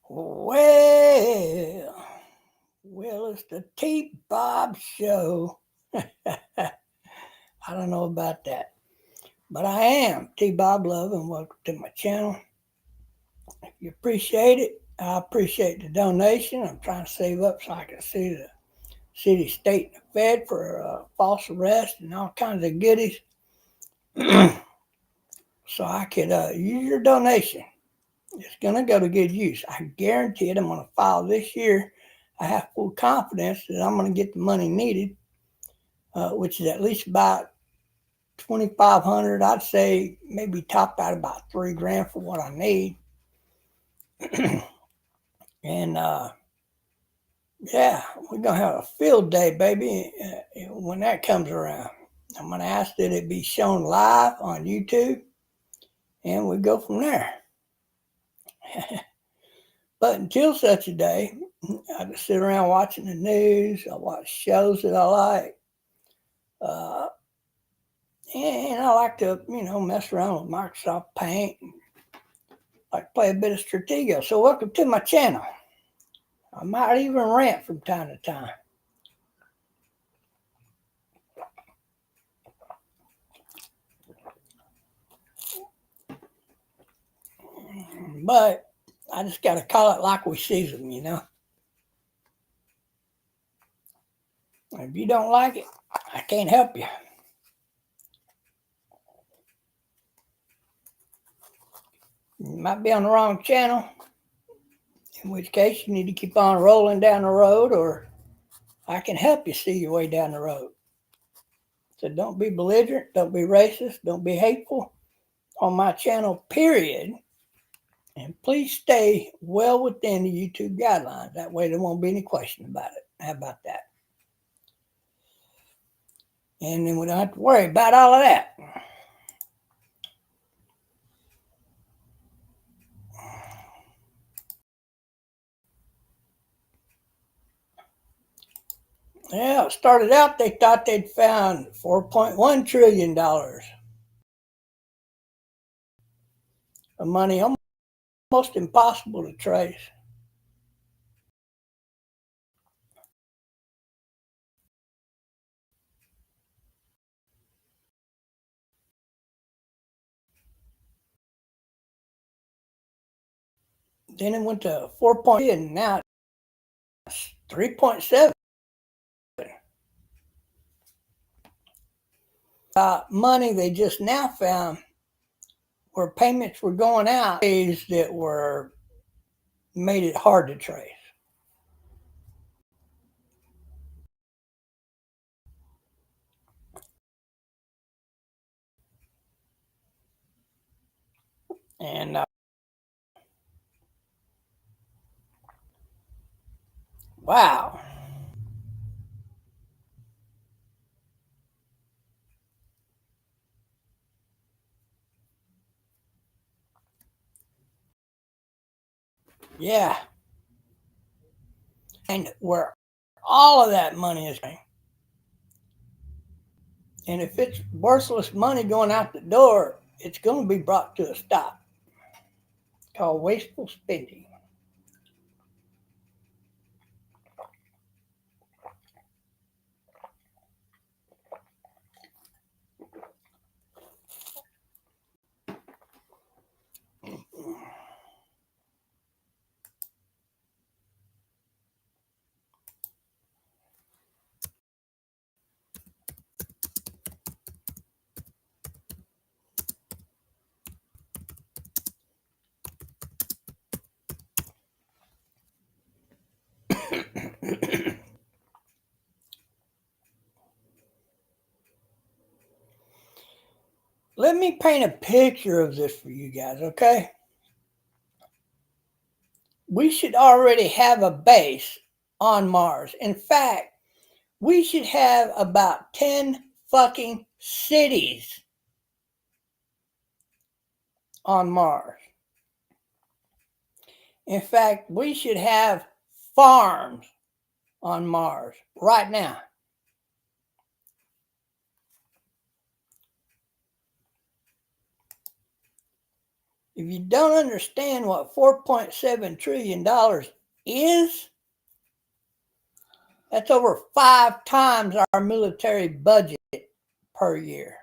Well, it's the T-Bob Show. I don't know about that, but I am T-Bob Love, and welcome to my channel. If you appreciate it, I appreciate the donation. I'm trying to save up so I can see the city, state, and the Fed for false arrest and all kinds of goodies. So I could use your donation. It's going to go to good use. I guarantee it. I'm going to file this year. I have full confidence that I'm going to get the money needed, which is at least about $2,500. I'd say maybe top out about $3,000 for what I need. And yeah, we're going to have a field day, baby, when that comes around. I'm going to ask that it be shown live on YouTube, and we go from there. But until such a day, I just sit around watching the news. I watch shows that I like. And I like to, mess around with Microsoft Paint. And like play a bit of Stratego. So welcome to my channel. I might even rant from time to time. But I just got to call it like we sees them, If you don't like it, I can't help you. You might be on the wrong channel, in which case you need to keep on rolling down the road, or I can help you see your way down the road. So don't be belligerent, don't be racist, don't be hateful on my channel, period. And please stay well within the YouTube guidelines. That way there won't be any question about it. How about that? And then we don't have to worry about all of that. Yeah, it started out they thought they'd found $4.1 trillion of money, almost impossible to trace. Then it went to 4.3, and now it's 3.7. Money they just now found where payments were going out ways that were made it hard to trace. And wow. Yeah. And where all of that money is going. And if it's worthless money going out the door, it's going to be brought to a stop. It's called wasteful spending. Let me paint a picture of this for you guys, okay? We should already have a base on Mars. In fact, we should have about 10 fucking cities on Mars. In fact, we should have farms on Mars right now. If you don't understand what $4.7 trillion is, that's over 5 times our military budget per year.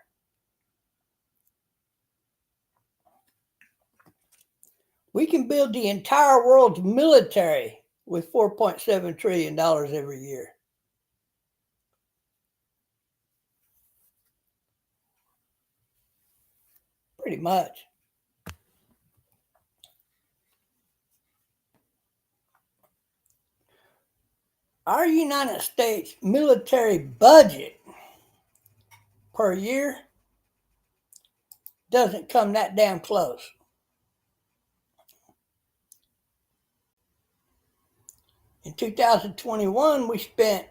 We can build the entire world's military with $4.7 trillion every year. Pretty much. Our United States military budget per year doesn't come that damn close. In 2021, we spent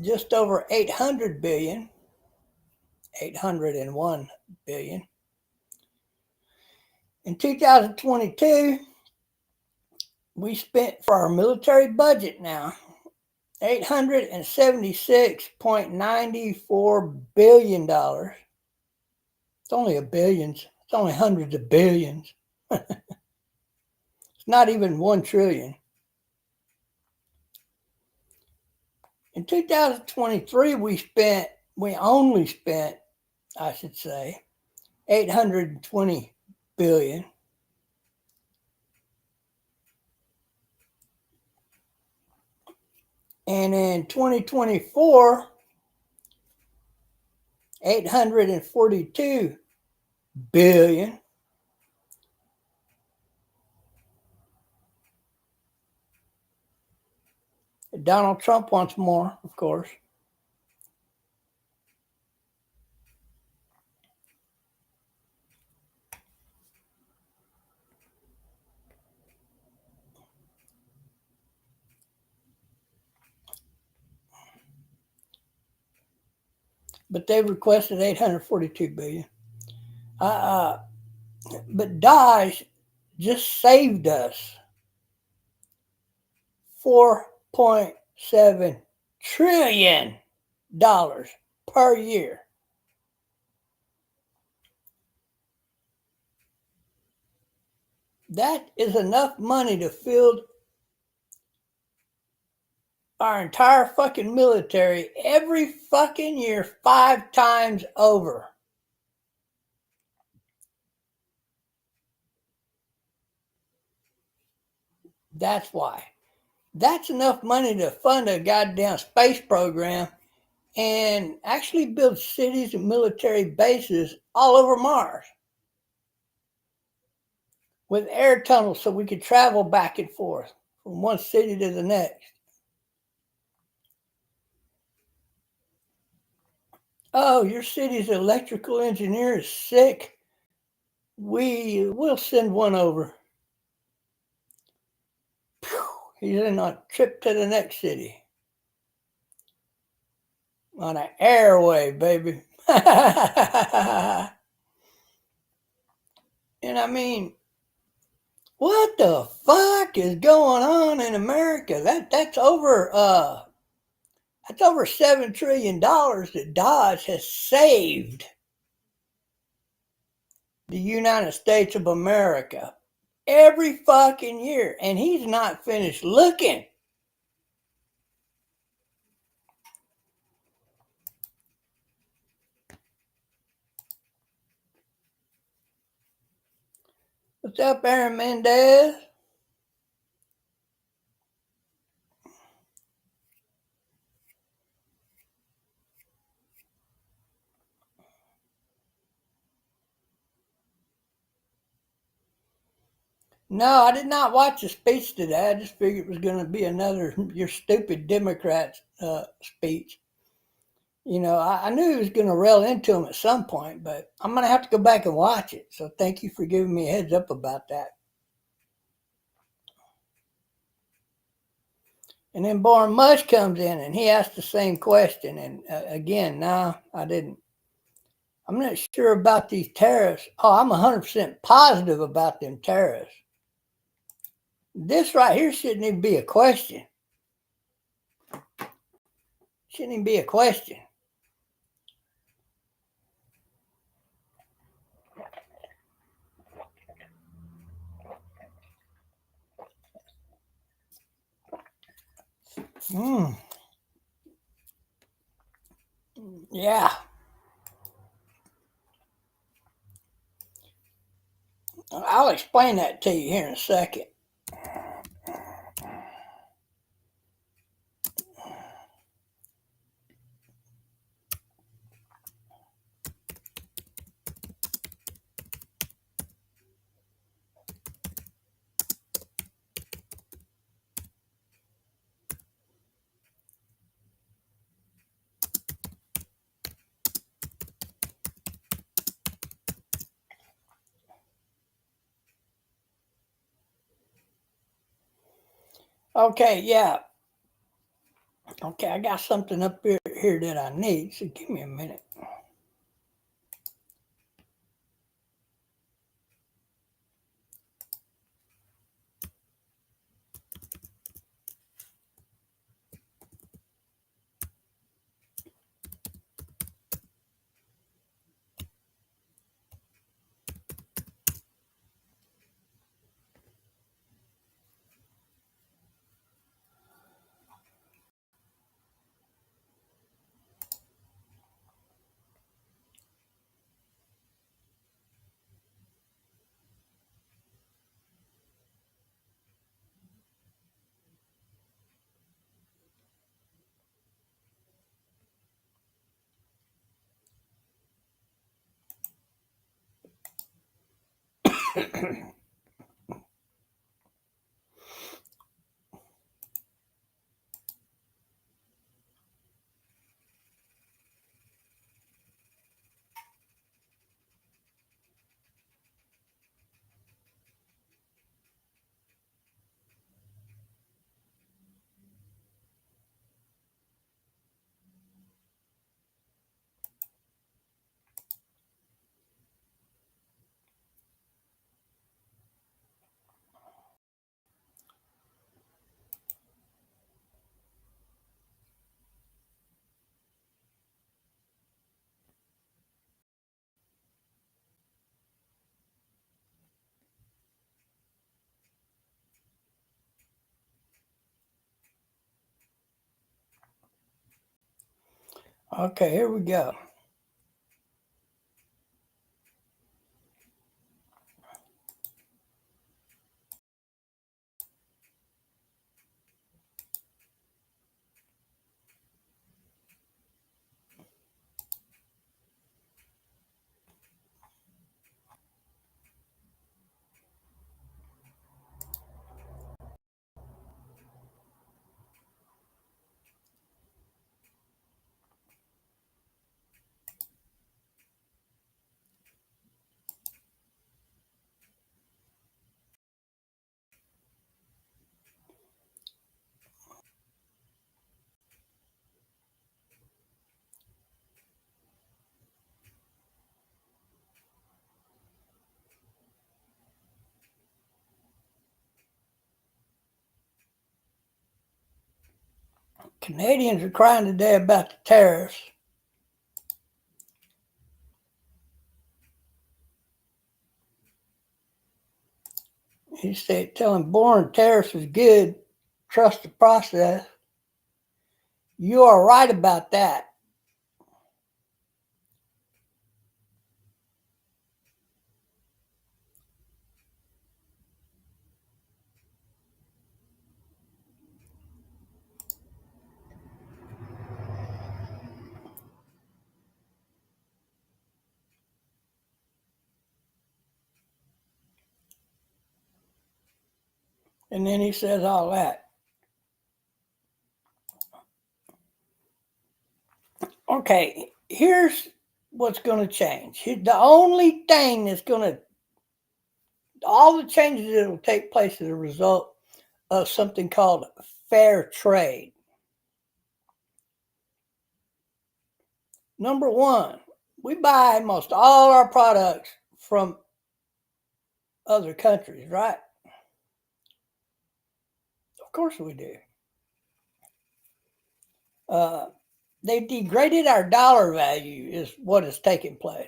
just over 801 billion. In 2022, we spent for our military budget now $876.94 billion. It's only billions. It's only hundreds of billions. It's not even 1 trillion. In 2023, we only spent, I should say, 820 billion. And in 2024, 842 billion. Donald Trump wants more, of course. But they've requested 842 billion. But DOGE just saved us $4.7 trillion per year. That is enough money to field our entire fucking military every fucking year 5 times over. That's why. That's enough money to fund a goddamn space program and actually build cities and military bases all over Mars with air tunnels so we could travel back and forth from one city to the next. Oh, your city's electrical engineer is sick. We'll send one over. He's in a trip to the next city. On an airway, baby. And I mean, what the fuck is going on in America? That's over $7 trillion that DOGE has saved the United States of America every fucking year, and he's not finished looking. What's up, Aaron Mendez? No, I did not watch the speech today. I just figured it was going to be another your stupid Democrats speech. You know, I knew he was going to rail into him at some point, but I'm going to have to go back and watch it. So thank you for giving me a heads up about that. And then Born Musk comes in and he asked the same question. And again, no, I didn't. I'm not sure about these tariffs. Oh, I'm 100% positive about them tariffs. This right here shouldn't even be a question. Shouldn't even be a question. Yeah. I'll explain that to you here in a second. Okay, yeah. Okay, I got something up here that I need, so give me a minute. Okay, here we go. Canadians are crying today about the tariffs. He said, telling boring tariffs is good. Trust the process. You are right about that. And then he says all that. Okay, here's what's going to change. The only thing that's going to, all the changes that will take place as a result of something called fair trade. Number one, we buy most all our products from other countries, right? Of course we do. They degraded our dollar value is what is taking place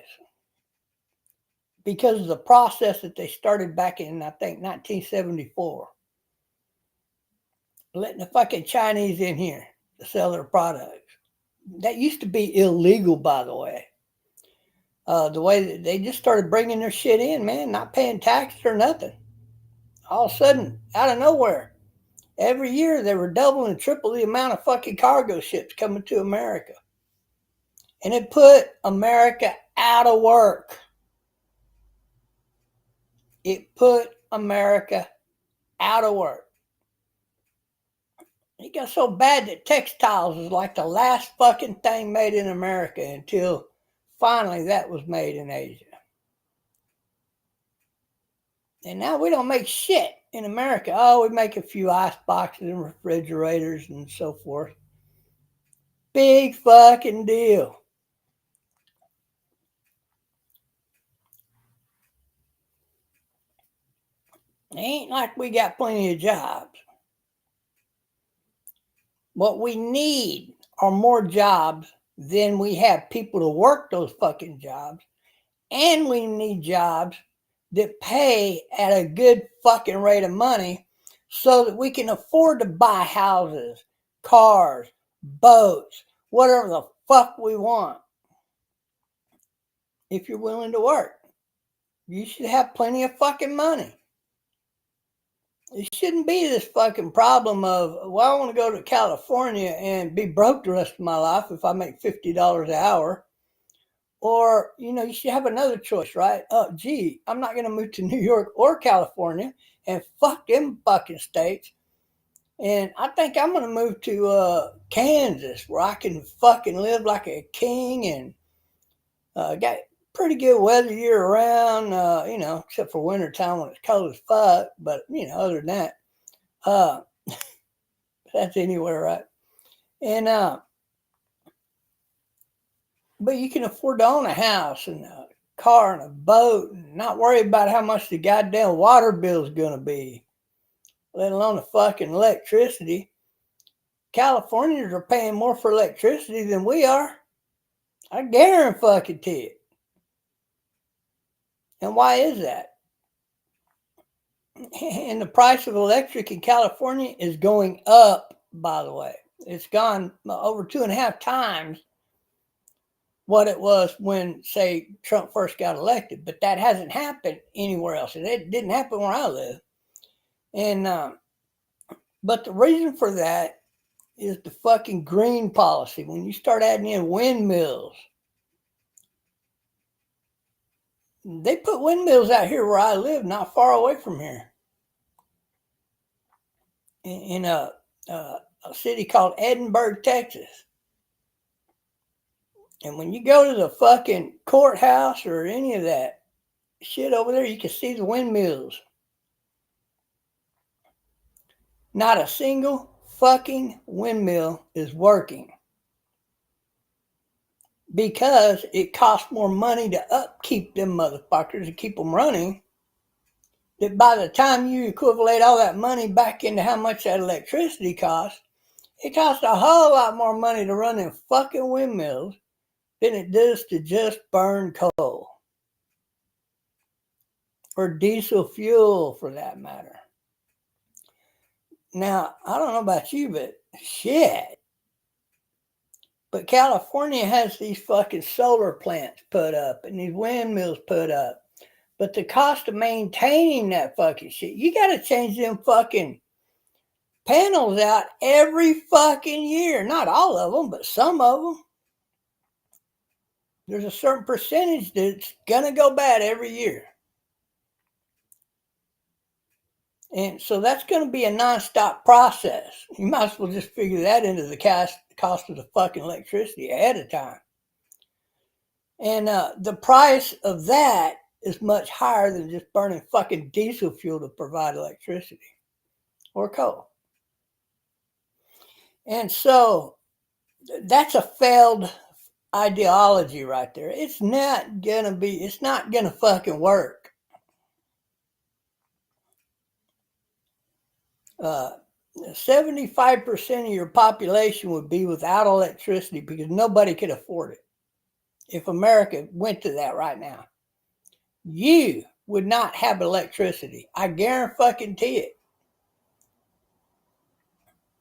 because of the process that they started back in, I think, 1974. letting the fucking Chinese in here to sell their products. That used to be illegal, by the way. The way that they just started bringing their shit in, man, not paying taxes or nothing. All of a sudden, out of nowhere, every year they were double and triple the amount of fucking cargo ships coming to America. And it put America out of work. It put America out of work. It got so bad that textiles was like the last fucking thing made in America until finally that was made in Asia. And now we don't make shit in America. Oh, we make a few ice boxes and refrigerators and so forth. Big fucking deal. It ain't like we got plenty of jobs. What we need are more jobs than we have people to work those fucking jobs. And we need jobs that pay at a good fucking rate of money so that we can afford to buy houses, cars, boats, whatever the fuck we want. If you're willing to work, you should have plenty of fucking money. It shouldn't be this fucking problem of, well, I want to go to California and be broke the rest of my life if I make $50 an hour. Or, you should have another choice, right? Oh, gee, I'm not going to move to New York or California and fuck them fucking states. And I think I'm going to move to Kansas where I can fucking live like a king and got pretty good weather year round, except for wintertime when it's cold as fuck. But, other than that, that's anywhere, right? And, but you can afford to own a house and a car and a boat and not worry about how much the goddamn water bill is going to be, let alone the fucking electricity. Californians are paying more for electricity than we are. I guarantee it. And why is that? And the price of electric in California is going up, by the way. It's gone over 2.5 times what it was when, say, Trump first got elected. But that hasn't happened anywhere else. And it didn't happen where I live. And but the reason for that is the fucking green policy. When you start adding in windmills, they put windmills out here where I live, not far away from here, in a city called Edinburgh, Texas. And when you go to the fucking courthouse or any of that shit over there, you can see the windmills. Not a single fucking windmill is working because it costs more money to upkeep them motherfuckers and keep them running. That by the time you equivalent all that money back into how much that electricity costs, it costs a whole lot more money to run them fucking windmills than it does to just burn coal. Or diesel fuel, for that matter. Now, I don't know about you, but shit. But California has these fucking solar plants put up and these windmills put up. But the cost of maintaining that fucking shit, you got to change them fucking panels out every fucking year. Not all of them, but some of them. There's a certain percentage that's going to go bad every year. And so that's going to be a nonstop process. You might as well just figure that into the cost of the fucking electricity ahead of time. And the price of that is much higher than just burning fucking diesel fuel to provide electricity or coal. And so that's a failed ideology right there. It's not gonna fucking work. 75% of your population would be without electricity because nobody could afford it. If America went to that right now, you would not have electricity. I guarantee it.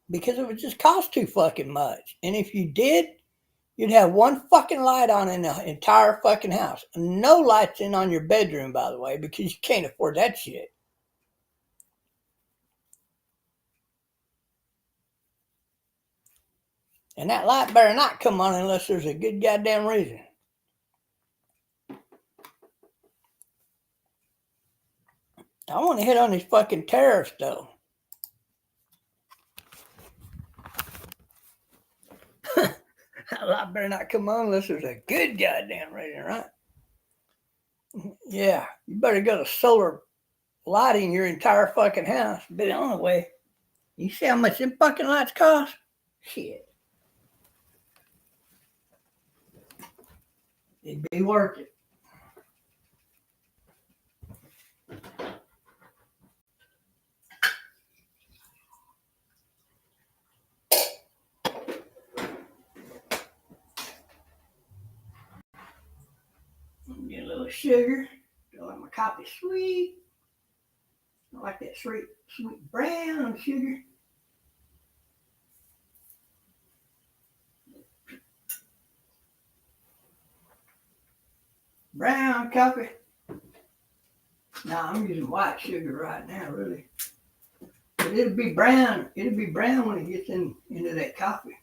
because it would just cost too fucking much. And if you did, you'd have one fucking light on in the entire fucking house. No lights in on your bedroom, by the way, because you can't afford that shit. And that light better not come on unless there's a good goddamn reason. I want to hit on these fucking tariffs, though. That light better not come on unless there's a good goddamn reason, right? Yeah, you better go to solar lighting your entire fucking house. But the only way, you see how much them fucking lights cost? Shit. It'd be worth it. Get a little sugar. Don't like my coffee sweet. I like that sweet brown sugar. Brown coffee. Nah, I'm using white sugar right now, really. But it'll be brown. It'll be brown when it gets into that coffee.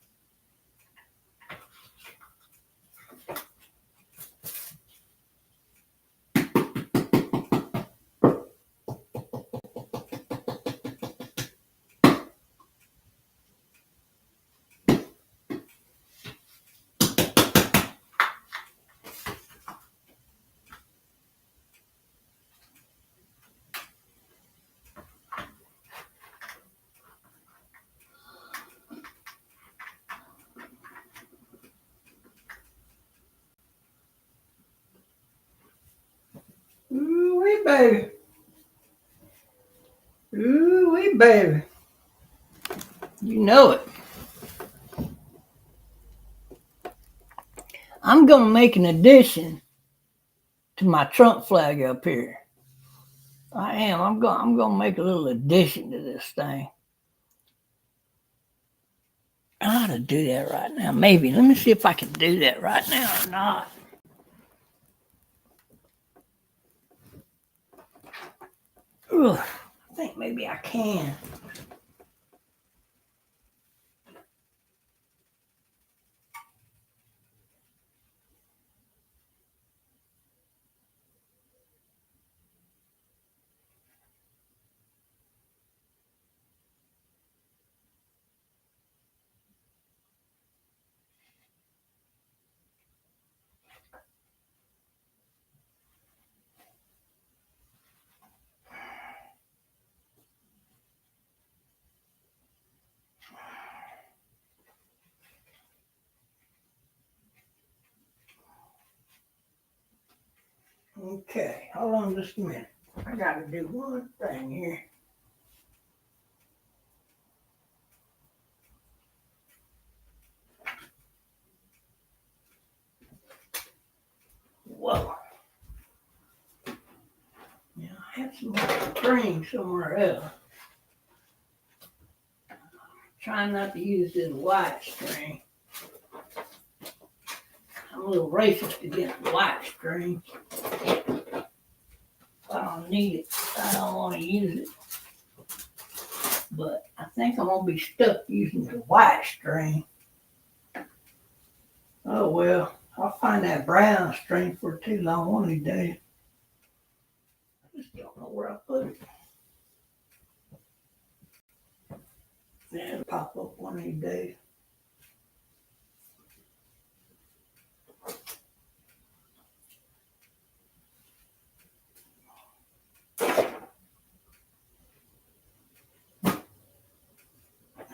Ooh-wee, baby. Ooh-wee, baby. You know it. I'm going to make an addition to my Trump flag up here. I am. I'm going to make a little addition to this thing. I ought to do that right now. Maybe. Let me see if I can do that right now or not. Ugh, I think maybe I can. Okay, hold on just a minute. I got to do one thing here. Whoa. Yeah, I have some more string somewhere else. Trying not to use this white string. I'm a little racist against white string. I don't need it. I don't want to use it. But I think I'm going to be stuck using the white string. Oh well, I'll find that brown string for too long one of these days. I just don't know where I put it. Yeah, it'll pop up one of these days.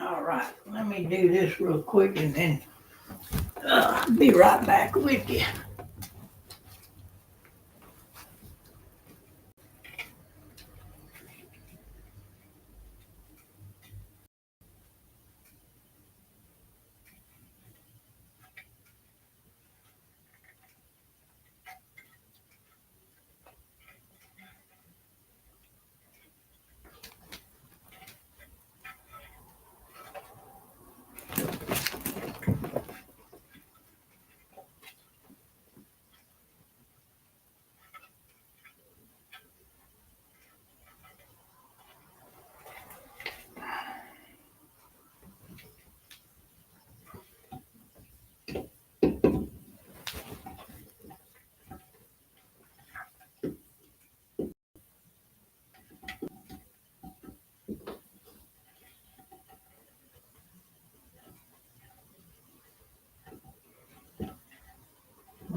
All right, let me do this real quick and then I'll be right back with you.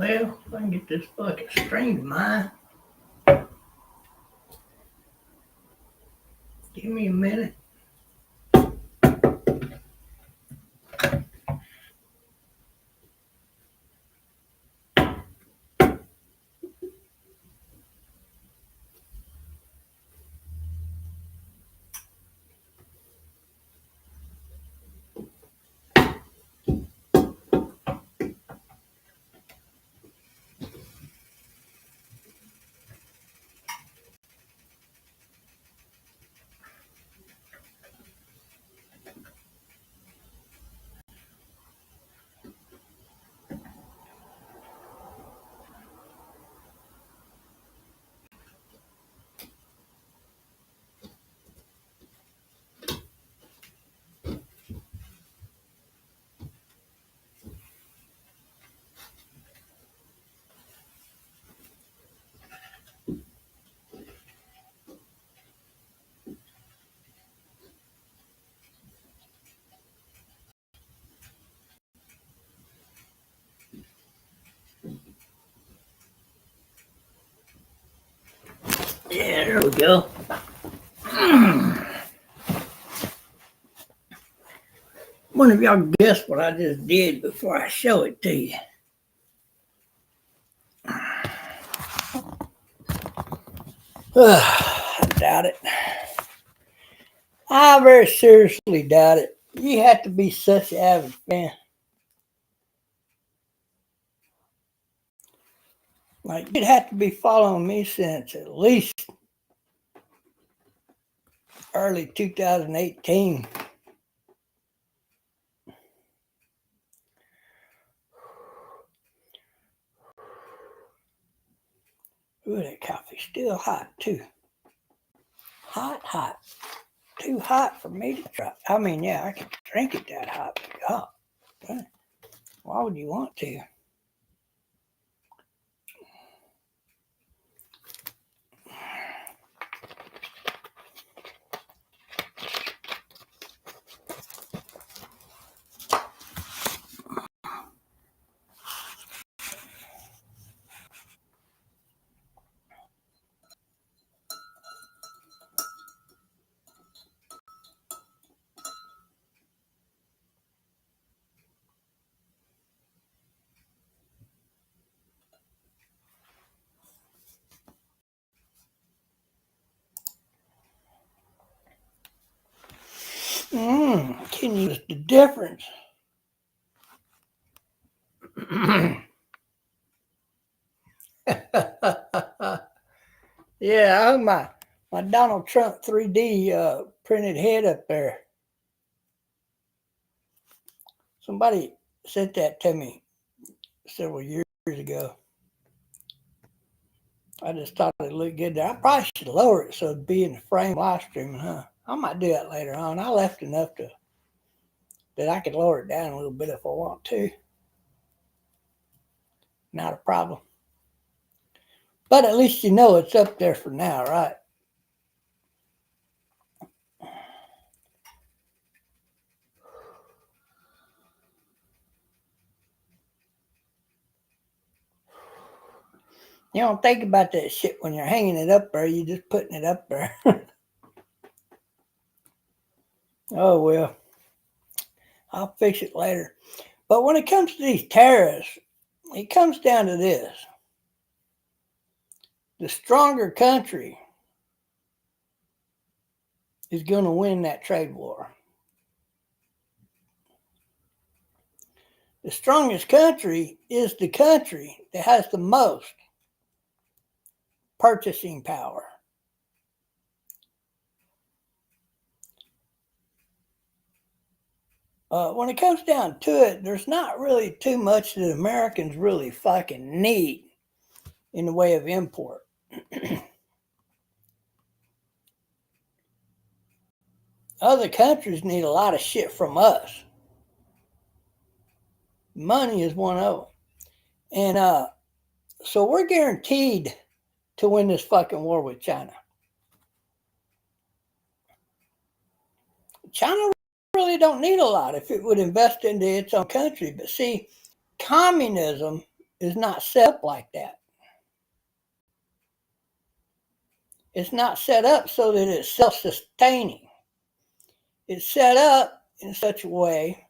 Well, if I can get this fucking string to mine. Give me a minute. Yeah, there we go. Wonder if y'all can guess what I just did before I show it to you. I doubt it. I very seriously doubt it. You have to be such an avid fan. Like, you'd have to be following me since at least early 2018. Ooh, that coffee's still hot, too. Hot. Too hot for me to try. I mean, yeah, I can drink it that hot. But why would you want to? Can you use the difference? Yeah, I hung my Donald Trump 3D printed head up there. Somebody sent that to me several years ago. I just thought it looked good there. I probably should lower it so it'd be in the frame live streaming, huh? I might do that later on. I left enough that I could lower it down a little bit if I want to. Not a problem. But at least you know it's up there for now, right? You don't think about that shit when you're hanging it up there. You're just putting it up there. Oh, well. I'll fix it later. But when it comes to these tariffs, it comes down to this. The stronger country is going to win that trade war. The strongest country is the country that has the most purchasing power. When it comes down to it, there's not really too much that Americans really fucking need in the way of import. Other countries need a lot of shit from us. Money is one of them. And so we're guaranteed to win this fucking war with China. China really don't need a lot if it would invest into its own country. But see, communism is not set up like that. It's not set up so that it's self-sustaining. It's set up in such a way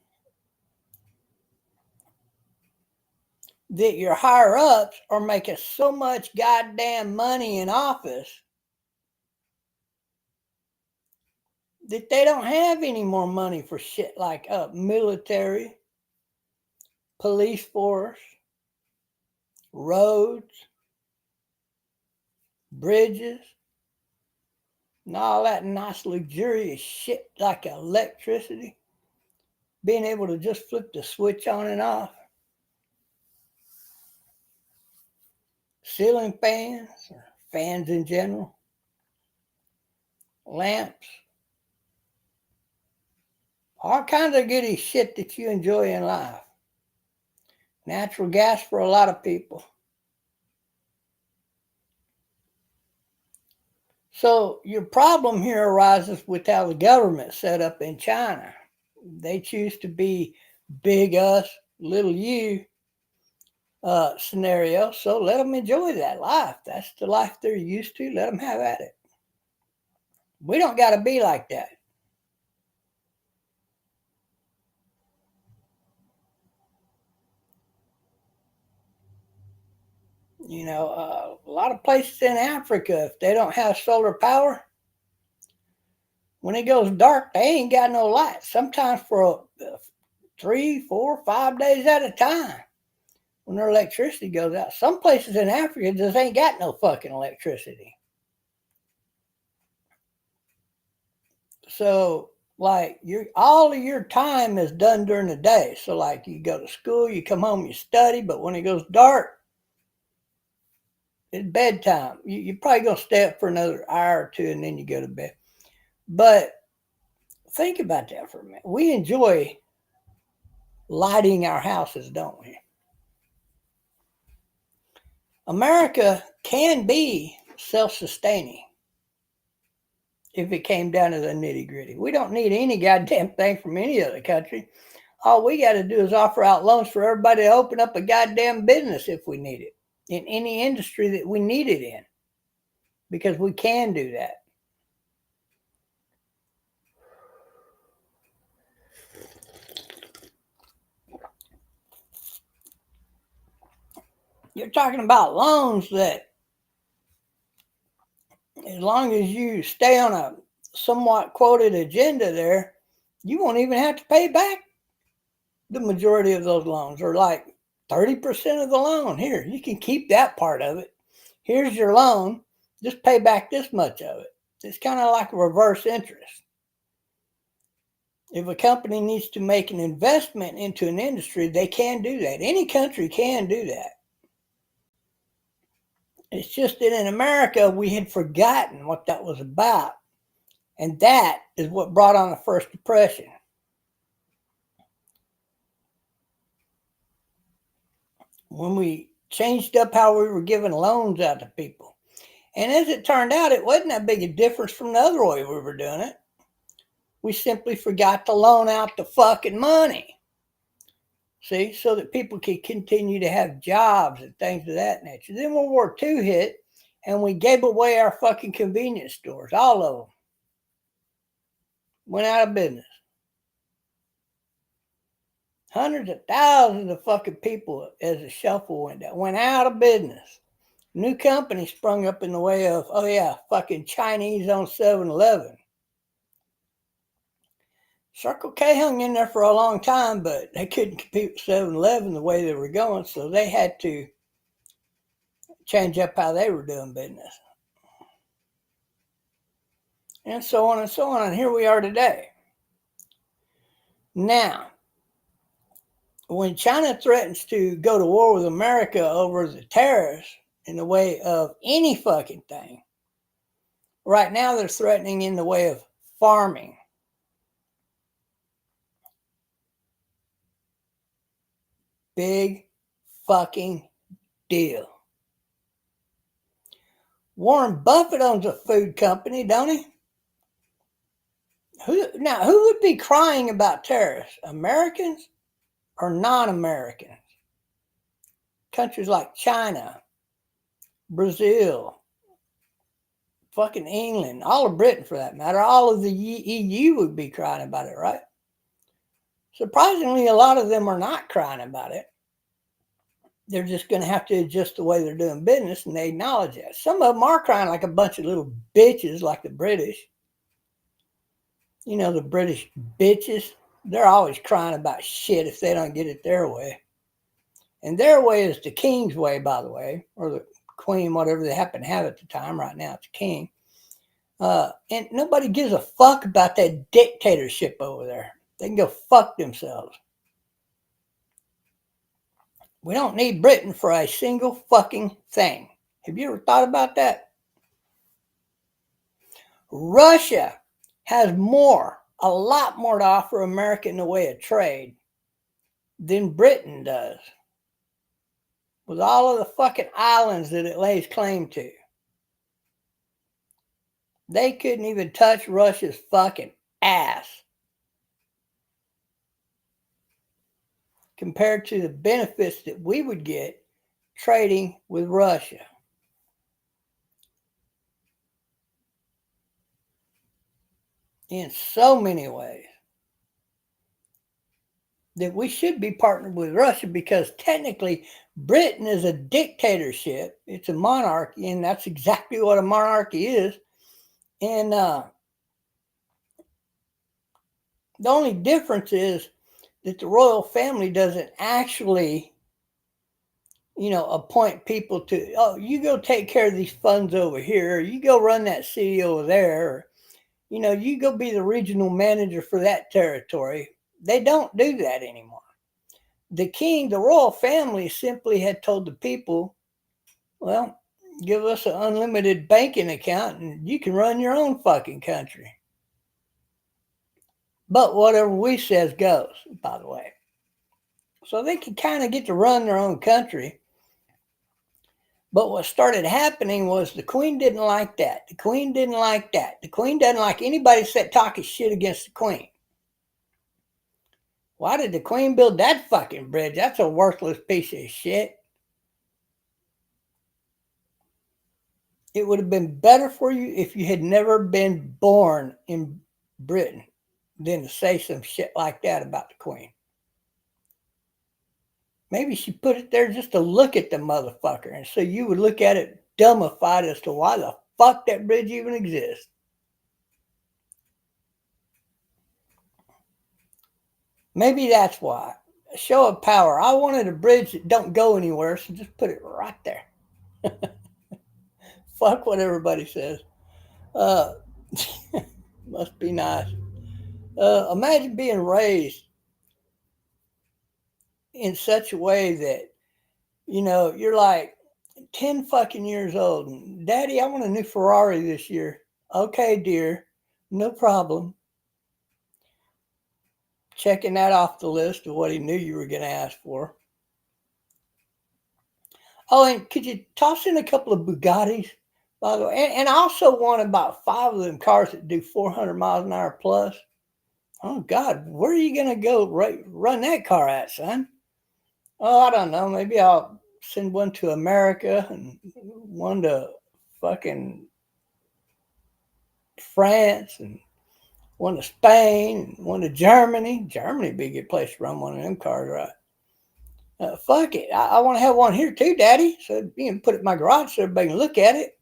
that your higher ups are making so much goddamn money in office that they don't have any more money for shit like military, police force, roads, bridges, and all that nice luxurious shit like electricity. Being able to just flip the switch on and off. Ceiling fans, or fans in general. Lamps. All kinds of goody shit that you enjoy in life. Natural gas for a lot of people. So your problem here arises with how the government's set up in China. They choose to be big us, little you scenario. So let them enjoy that life. That's the life they're used to. Let them have at it. We don't got to be like that. You know, a lot of places in Africa, if they don't have solar power, when it goes dark, they ain't got no light. Sometimes for 3, 4, 5 days at a time when their electricity goes out. Some places in Africa just ain't got no fucking electricity. So, like, all of your time is done during the day. So, like, you go to school, you come home, you study, but when it goes dark, it's bedtime. You're probably going to stay up for another hour or two and then you go to bed. But think about that for a minute. We enjoy lighting our houses, don't we? America can be self-sustaining if it came down to the nitty-gritty. We don't need any goddamn thing from any other country. All we got to do is offer out loans for everybody to open up a goddamn business if we need it, in any industry that we need it in, because we can do that. You're talking about loans that, as long as you stay on a somewhat quoted agenda there, you won't even have to pay back the majority of those loans, or like 30% of the loan. Here, you can keep that part of it. Here's your loan. Just pay back this much of it. It's kind of like a reverse interest. If a company needs to make an investment into an industry, they can do that. Any country can do that. It's just that in America, we had forgotten what that was about. And that is what brought on the First Depression. When we changed up how we were giving loans out to people. And as it turned out, it wasn't that big a difference from the other way we were doing it. We simply forgot to loan out the fucking money. See, so that people could continue to have jobs and things of that nature. Then World War II hit, and we gave away our fucking convenience stores, all of them. Went out of business. Hundreds of thousands of fucking people, as the shuffle went down, went out of business. New companies sprung up in the way of, oh yeah, fucking Chinese on 7-Eleven. Circle K hung in there for a long time, but they couldn't compete with 7-Eleven the way they were going, so they had to change up how they were doing business. And so on and so on, and here we are today. Now, when China threatens to go to war with America over the tariffs in the way of any fucking thing, right now they're threatening in the way of farming. Big fucking deal. Warren Buffett owns a food company, don't he? Who would be crying about tariffs? Americans or non-Americans? countries like China, Brazil, fucking England, all of Britain for that matter, all of the EU would be crying about it, right? Surprisingly, a lot of them are not crying about it. They're just going to have to adjust the way they're doing business, and they acknowledge that. Some of them are crying like a bunch of little bitches, like the British. You know, the British bitches, they're always crying about shit if they don't get it their way. And their way is the king's way, by the way, or the queen, whatever they happen to have at the time. Right now, it's king. And nobody gives a fuck about that dictatorship over there. They can go fuck themselves. We don't need Britain for a single fucking thing. Have you ever thought about that? Russia has more, a lot more to offer America in the way of trade than Britain does. With all of the fucking islands that it lays claim to. They couldn't even touch Russia's fucking ass compared to the benefits that we would get trading with Russia. In so many ways that we should be partnered with Russia, because technically Britain is a dictatorship. It's a monarchy, and that's exactly what a monarchy is. And the only difference is that the royal family doesn't actually, appoint people to, oh, you go take care of these funds over here, or you go run that city over there, or, you go be the regional manager for that territory. They don't do that anymore. The king, the royal family, simply had told the people, well, give us an unlimited banking account and you can run your own fucking country. But whatever we says goes, by the way. So they could kind of get to run their own country. But what started happening was the queen didn't like that. The queen didn't like that. The queen doesn't like anybody talking shit against the queen. Why did the queen build that fucking bridge? That's a worthless piece of shit. It would have been better for you if you had never been born in Britain than to say some shit like that about the queen. Maybe she put it there just to look at the motherfucker, and so you would look at it dumbified as to why the fuck that bridge even exists. Maybe that's why. A show of power. I wanted a bridge that don't go anywhere, so just put it right there. Fuck what everybody says. Must be nice. Imagine being raised in such a way that, you're like 10 fucking years old. And, Daddy, I want a new Ferrari this year. Okay, dear. No problem. Checking that off the list of what he knew you were going to ask for. Oh, and could you toss in a couple of Bugattis, by the way? And I also want about 5 of them cars that do 400 miles an hour plus. Oh, God, where are you going to go run that car at, son? Oh, I don't know. Maybe I'll send one to America and one to fucking France and one to Spain and one to Germany. Germany would be a good place to run one of them cars, right? Fuck it. I want to have one here too, Daddy. So you can put it in my garage so everybody can look at it.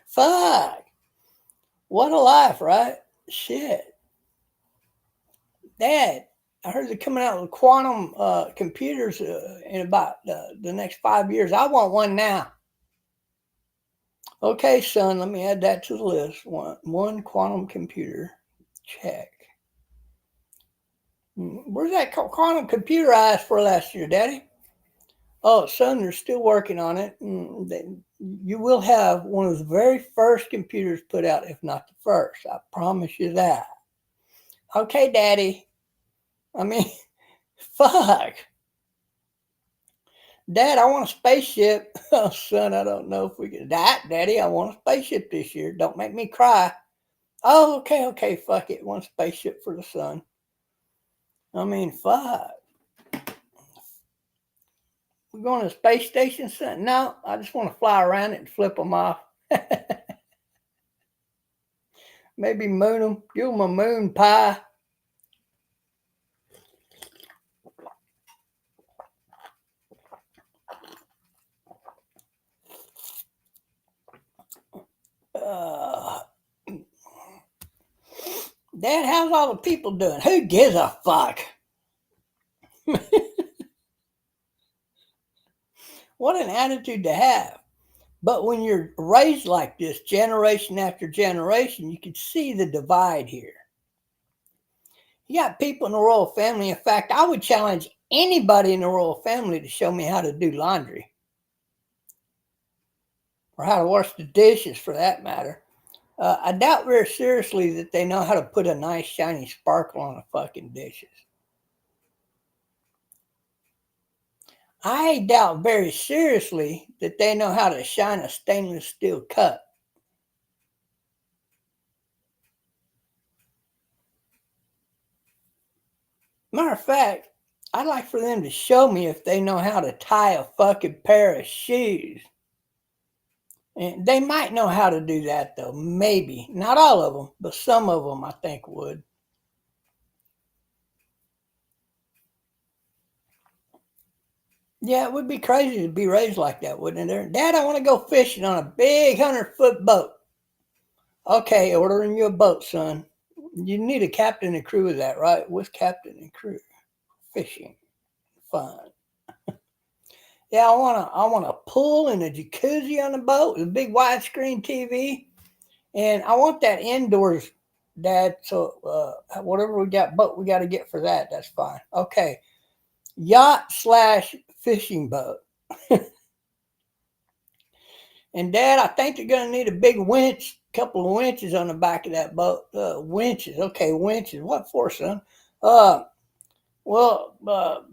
Fuck. What a life, right? Shit. Dad, I heard they're coming out with quantum computers in about the next 5 years. I want one now. Okay, son, let me add that to the list. One quantum computer. Check. Where's that quantum computer I asked for last year, Daddy? Oh, son, they're still working on it. You will have one of the very first computers put out, if not the first. I promise you that. Okay, Daddy. I mean, fuck. Dad, I want a spaceship. Oh, son, I don't know if we can. Daddy, I want a spaceship this year. Don't make me cry. Oh, okay, fuck it. One spaceship for the son. I mean, fuck. We're going to the space station, son? No, I just want to fly around it and flip them off. Maybe moon them, give them a moon pie. Dad, how's all the people doing? Who gives a fuck? What an attitude to have. But when you're raised like this, generation after generation, you can see the divide here. You got people in the royal family. In fact, I would challenge anybody in the royal family to show me how to do laundry or how to wash the dishes for that matter. I doubt very seriously that they know how to put a nice shiny sparkle on the fucking dishes. I doubt very seriously that they know how to shine a stainless steel cup. Matter of fact, I'd like for them to show me if they know how to tie a fucking pair of shoes. And they might know how to do that though, maybe. Not all of them, but some of them I think would. Yeah, it would be crazy to be raised like that, wouldn't it? Dad, I want to go fishing on a big 100-foot boat. Okay, ordering you a boat, son. You need a captain and crew of that, right? What's captain and crew? Fishing. Fun. Yeah, I want a pool and a jacuzzi on the boat with a big widescreen TV. And I want that indoors, Dad. So whatever we got boat we got to get for that, that's fine. Okay. Yacht / fishing boat. And Dad, I think they're gonna need a big winch, couple of winches on the back of that boat. Winches, okay, winches. What for, son?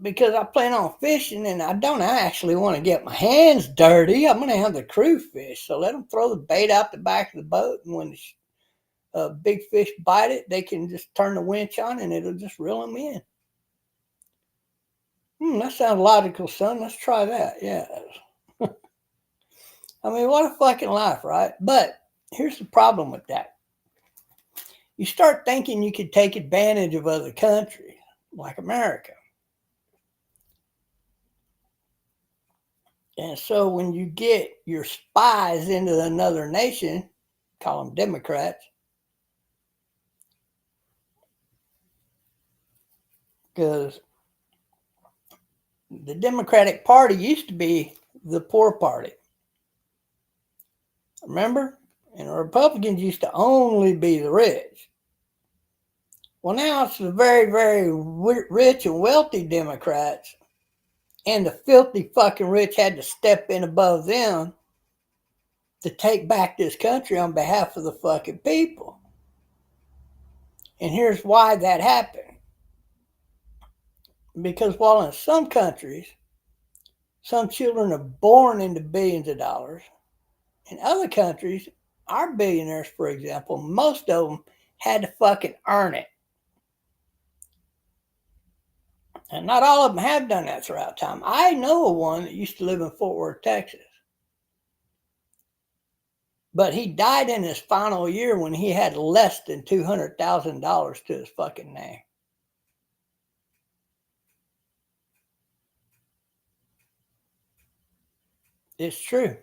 Because I plan on fishing and I don't actually want to get my hands dirty. I'm gonna have the crew fish, so let them throw the bait out the back of the boat, and when the big fish bite it, they can just turn the winch on and it'll just reel them in. That sounds logical, son. Let's try that. Yeah. I mean, what a fucking life, right? But here's the problem with that. You start thinking you could take advantage of other countries, like America. And so when you get your spies into another nation, call them Democrats, because the Democratic Party used to be the poor party. Remember? And the Republicans used to only be the rich. Well, now it's the very, very rich and wealthy Democrats, and the filthy fucking rich had to step in above them to take back this country on behalf of the fucking people. And here's why that happened. Because while in some countries, some children are born into billions of dollars, in other countries, our billionaires, for example, most of them had to fucking earn it. And not all of them have done that throughout time. I know of one that used to live in Fort Worth, Texas. But he died in his final year when he had less than $200,000 to his fucking name. It's true.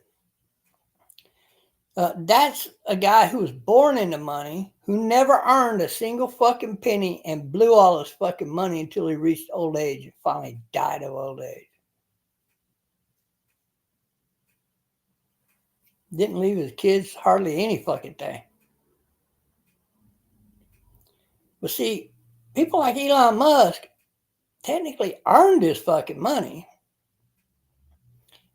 That's a guy who was born into money, who never earned a single fucking penny and blew all his fucking money until he reached old age and finally died of old age. Didn't leave his kids hardly any fucking thing. But see, people like Elon Musk technically earned his fucking money.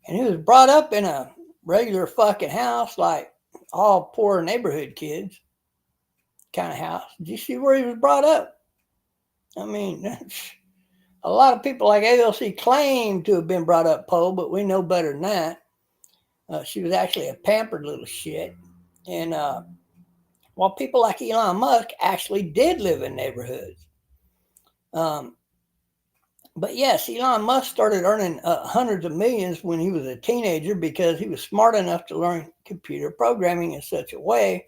And he was brought up in a regular fucking house like all poor neighborhood kids kind of house. Did you see where he was brought up? I mean, a lot of people like ALC claim to have been brought up poor, but we know better than that. She was actually a pampered little shit. And while people like Elon Musk actually did live in neighborhoods. But yes, Elon Musk started earning hundreds of millions when he was a teenager because he was smart enough to learn computer programming in such a way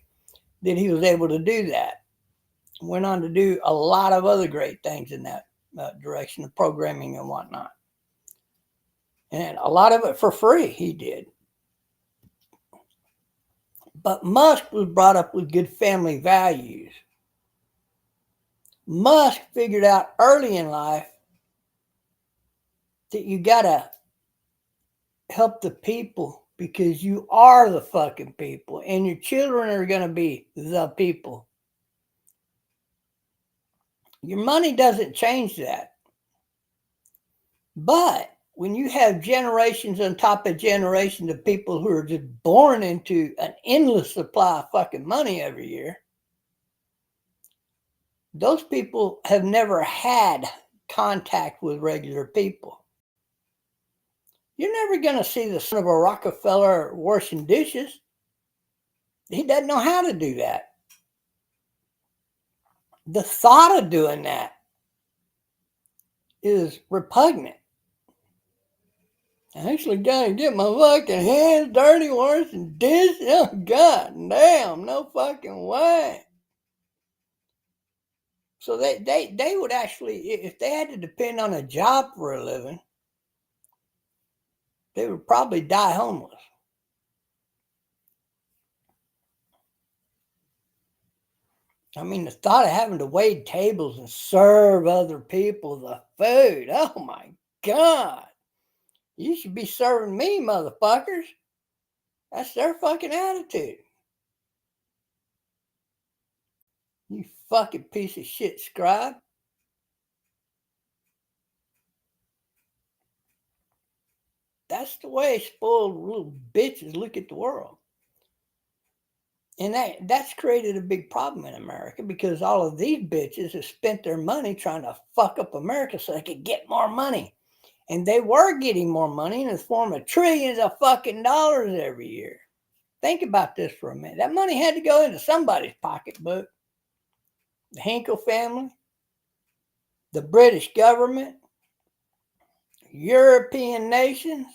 that he was able to do that. Went on to do a lot of other great things in that direction of programming and whatnot. And a lot of it for free, he did. But Musk was brought up with good family values. Musk figured out early in life that you gotta help the people because you are the fucking people and your children are gonna be the people. Your money doesn't change that. But when you have generations on top of generations of people who are just born into an endless supply of fucking money every year, those people have never had contact with regular people. You're never going to see the son of a Rockefeller washing dishes. He doesn't know how to do that. The thought of doing that is repugnant. I actually gotta get my fucking hands dirty washing dishes. Oh, god damn, no fucking way. So they would actually, if they had to depend on a job for a living, they would probably die homeless. I mean, the thought of having to wait tables and serve other people the food, oh my god. You should be serving me, motherfuckers. That's their fucking attitude. You fucking piece of shit scribe. That's the way spoiled little bitches look at the world. And that's created a big problem in America because all of these bitches have spent their money trying to fuck up America so they could get more money. And they were getting more money in the form of trillions of fucking dollars every year. Think about this for a minute. That money had to go into somebody's pocketbook. The Hinkle family, the British government, European nations,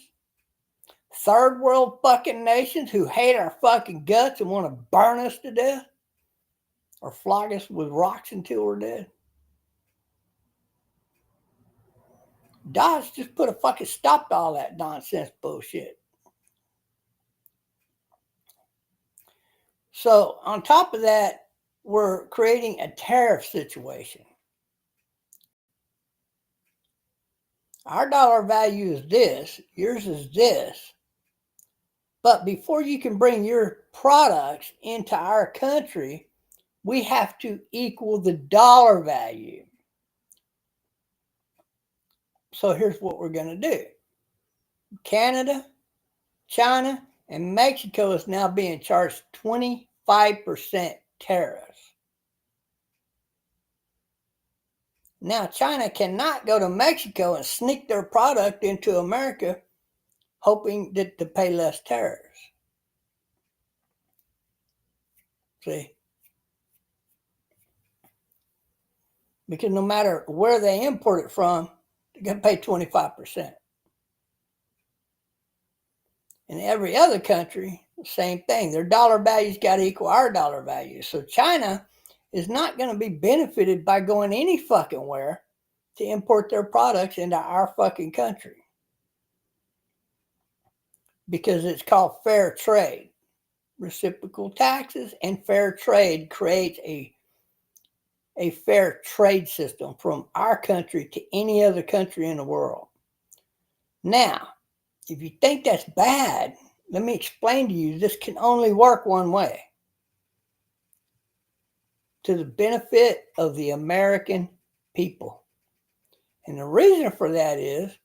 third world fucking nations who hate our fucking guts and want to burn us to death or flog us with rocks until we're dead. DOGE just put a fucking stop to all that nonsense bullshit. So on top of that, we're creating a tariff situation. Our dollar value is this, yours is this. But before you can bring your products into our country, we have to equal the dollar value. So here's what we're going to do. Canada, China, and Mexico is now being charged 25% tariffs. Now, China cannot go to Mexico and sneak their product into America hoping that to pay less tariffs. See? Because no matter where they import it from, they're going to pay 25%. In every other country, same thing. Their dollar value's got to equal our dollar value. So China is not going to be benefited by going any fucking where to import their products into our fucking country. Because it's called fair trade. Reciprocal taxes and fair trade creates a fair trade system from our country to any other country in the world. Now, if you think that's bad, let me explain to you, this can only work one way. To the benefit of the American people. And the reason for that is,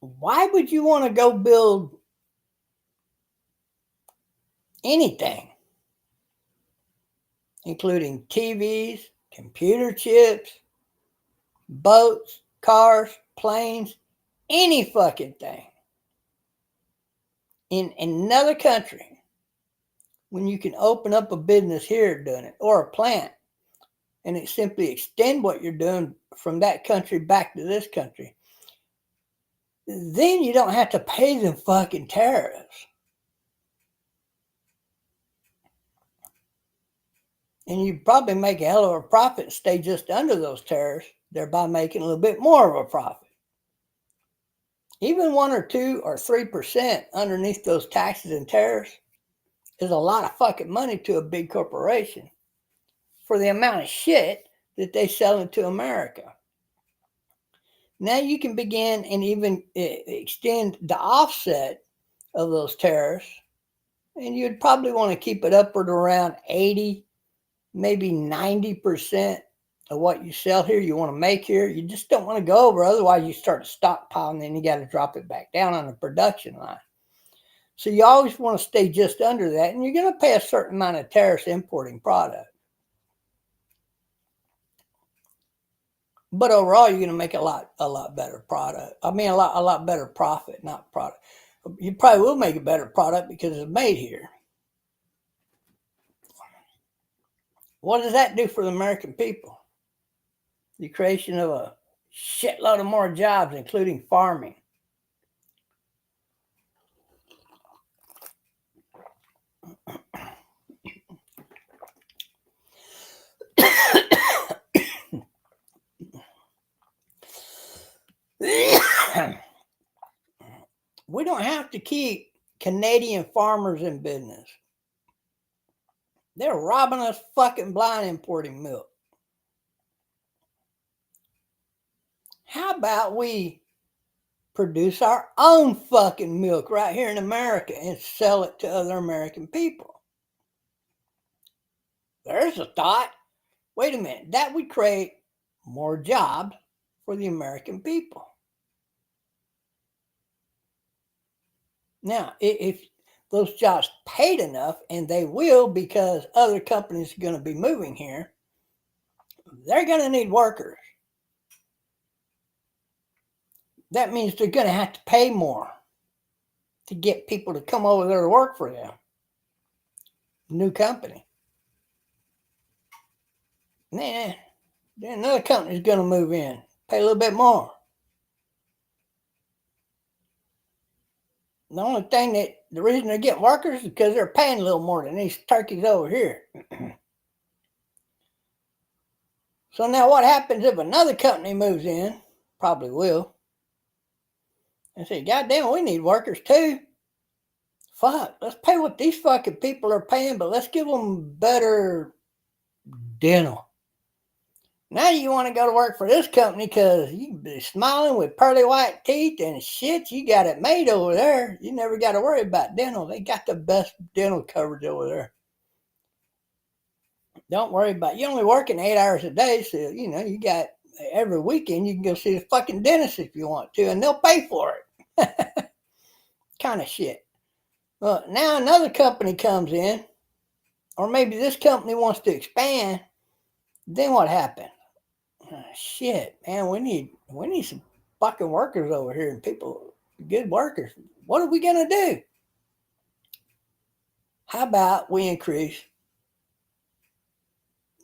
why would you want to go build anything, including TVs, computer chips, boats, cars, planes, any fucking thing in another country when you can open up a business here doing it or a plant and it simply extend what you're doing from that country back to this country, then you don't have to pay them fucking tariffs. And you probably make a hell of a profit and stay just under those tariffs, thereby making a little bit more of a profit. Even 1 or 2 or 3% underneath those taxes and tariffs is a lot of fucking money to a big corporation for the amount of shit that they sell into America. Now you can begin and even extend the offset of those tariffs, and you'd probably want to keep it upward around 80, maybe 90% of what you sell here, you want to make here. You just don't want to go over, otherwise you start stockpiling, then you got to drop it back down on the production line. So you always want to stay just under that, and you're going to pay a certain amount of tariffs importing product. But overall, you're going to make a lot better product. I mean, a lot better profit, not product. You probably will make a better product because it's made here. What does that do for the American people? The creation of a shitload of more jobs, including farming. We don't have to keep Canadian farmers in business. They're robbing us fucking blind importing milk. How about we produce our own fucking milk right here in America and sell it to other American people? There's a thought. Wait a minute. That would create more jobs for the American people. Now, if those jobs paid enough, and they will because other companies are going to be moving here, they're going to need workers. That means they're going to have to pay more to get people to come over there to work for them. New company. Then another company's going to move in, pay a little bit more. The reason they're getting workers is because they're paying a little more than these turkeys over here. So now what happens if another company moves in? Probably will. And say, God damn, we need workers too. Fuck, let's pay what these fucking people are paying, but let's give them better dental. Now you want to go to work for this company because you be smiling with pearly white teeth and shit. You got it made over there. You never got to worry about dental. They got the best dental coverage over there. Don't worry about it. You're only working 8 hours a day, so you got every weekend you can go see the fucking dentist if you want to, and they'll pay for it. Kind of shit. Well, now another company comes in, or maybe this company wants to expand. Then what happens? Shit, man, we need some fucking workers over here, and people, good workers. What are we gonna do? How about we increase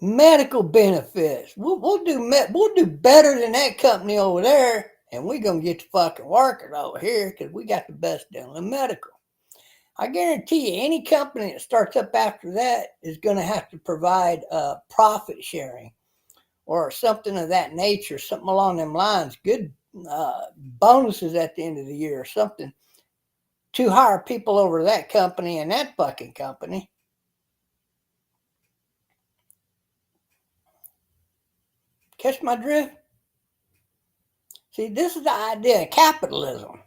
medical benefits? We'll do better than that company over there, and we're gonna get the fucking workers over here because we got the best dental and medical. I guarantee you, any company that starts up after that is going to have to provide profit sharing or something of that nature, something along them lines, good bonuses at the end of the year or something to hire people over to that company and that fucking company. Catch my drift? See, this is the idea of capitalism.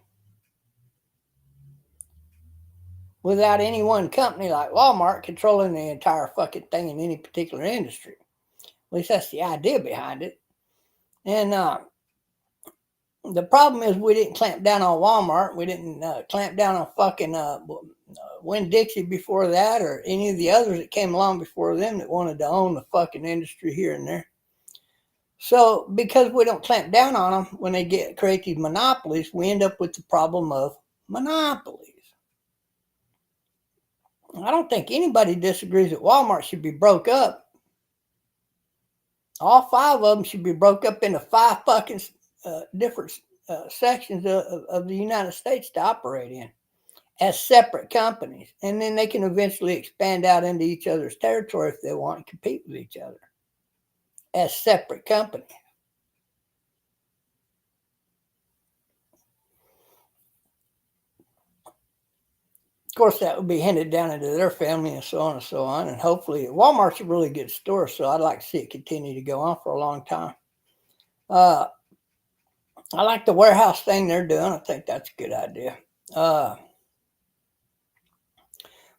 Without any one company like Walmart controlling the entire fucking thing in any particular industry. At least that's the idea behind it. And the problem is we didn't clamp down on Walmart. We didn't clamp down on fucking Winn-Dixie before that, or any of the others that came along before them that wanted to own the fucking industry here and there. So because we don't clamp down on them when they create these monopolies, we end up with the problem of monopolies. I don't think anybody disagrees that Walmart should be broke up. All 5 of them should be broke up into 5 fucking different sections of the United States to operate in as separate companies. And then they can eventually expand out into each other's territory if they want and compete with each other as separate companies. Of course, that would be handed down into their family and so on and so on. And hopefully, Walmart's a really good store, so I'd like to see it continue to go on for a long time. I like the warehouse thing they're doing. I think that's a good idea. But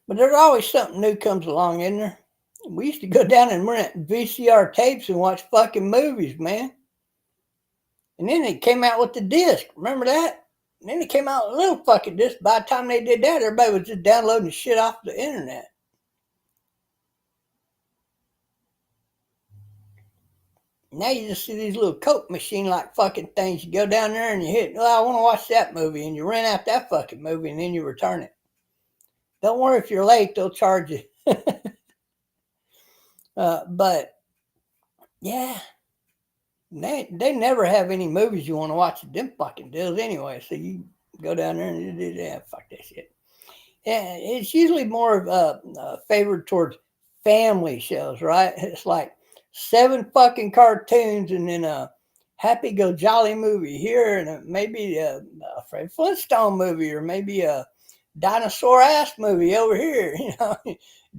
there's always something new comes along, isn't there? We used to go down and rent VCR tapes and watch fucking movies, man. And then they came out with the disc. Remember that? And then they came out with a little fucking disc. By the time they did that, everybody was just downloading shit off the internet. Now you just see these little Coke machine like fucking things. You go down there and you hit, I want to watch that movie. And you rent out that fucking movie and then you return it. Don't worry if you're late, they'll charge you. But yeah, they never have any movies you want to watch at them fucking deals anyway. So you go down there and fuck that shit. Yeah, it's usually more favored towards family shows, right? It's like 7 fucking cartoons and then a happy go jolly movie here and maybe a Fred Flintstone movie or maybe a dinosaur ass movie over here. You know,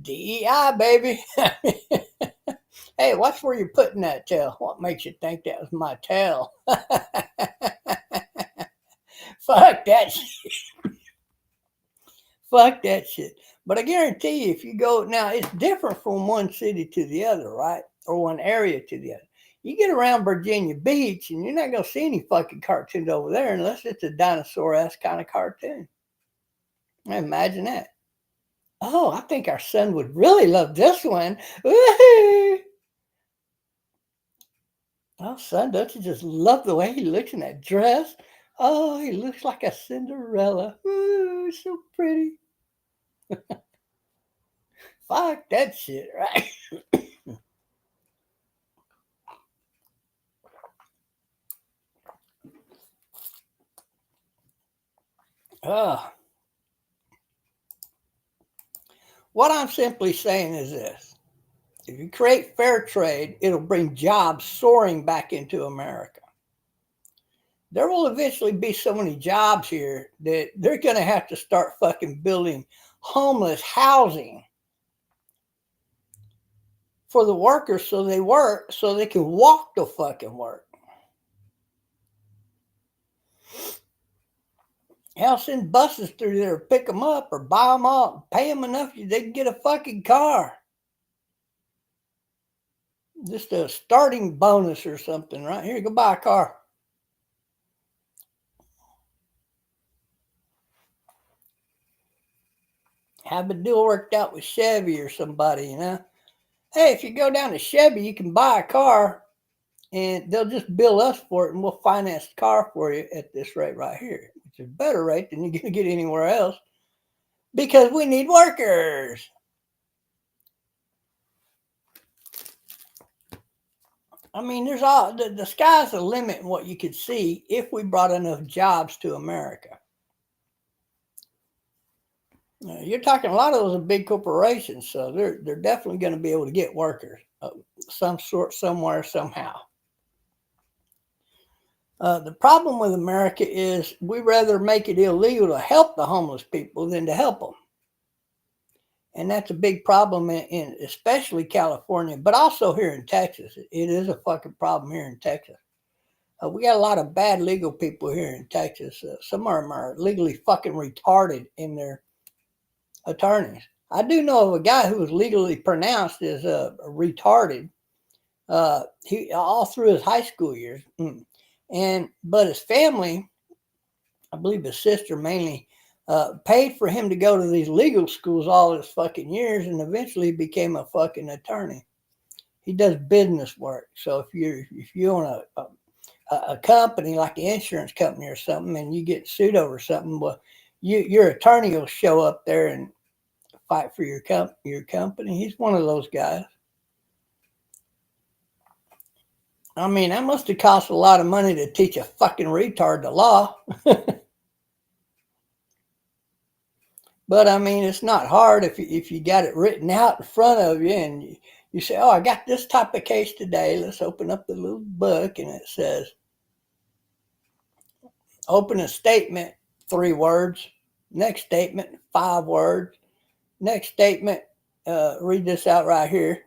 DEI, baby. Hey, watch where you're putting that tail. What makes you think that was my tail? Fuck that shit. Fuck that shit. But I guarantee you, if you go now, it's different from one city to the other, right? Or one area to the other. You get around Virginia Beach, and you're not gonna see any fucking cartoons over there unless it's a dinosaur-ass kind of cartoon. Imagine that. Oh, I think our son would really love this one. Woo-hoo! Oh, son, don't you just love the way he looks in that dress? Oh, he looks like a Cinderella. Ooh, so pretty. Fuck that shit, right? What I'm simply saying is this. If you create fair trade, it'll bring jobs soaring back into America. There will eventually be so many jobs here that they're going to have to start fucking building homeless housing for the workers so they work, so they can walk to fucking work. Hell, send buses through there, pick them up or buy them up, pay them enough they can get a fucking car. Just a starting bonus or something, right? Here, go buy a car. Have a deal worked out with Chevy or somebody, you know? Hey, if you go down to Chevy, you can buy a car and they'll just bill us for it and we'll finance the car for you at this rate right here, which is a better rate than you're going to get anywhere else because we need workers. I mean, there's all the sky's the limit in what you could see if we brought enough jobs to America. You're talking a lot of those are big corporations, so they're definitely going to be able to get workers of some sort, somewhere, somehow. The problem with America is we rather make it illegal to help the homeless people than to help them. And that's a big problem in especially California, but also here in Texas. It is a fucking problem here in Texas. We got a lot of bad legal people here in Texas. Some of them are legally fucking retarded in their attorneys. I do know of a guy who was legally pronounced as retarded. He all through his high school years, but his family, I believe his sister mainly, paid for him to go to these legal schools all his fucking years, and eventually became a fucking attorney. He does business work. So if you own a company like an insurance company or something, and you get sued over something, well, your attorney will show up there and fight for your company. He's one of those guys. I mean, that must have cost a lot of money to teach a fucking retard the law. But I mean, it's not hard if you got it written out in front of you and you say, oh, I got this type of case today. Let's open up the little book and it says, open a statement, 3 words. Next statement, 5 words. Next statement, read this out right here.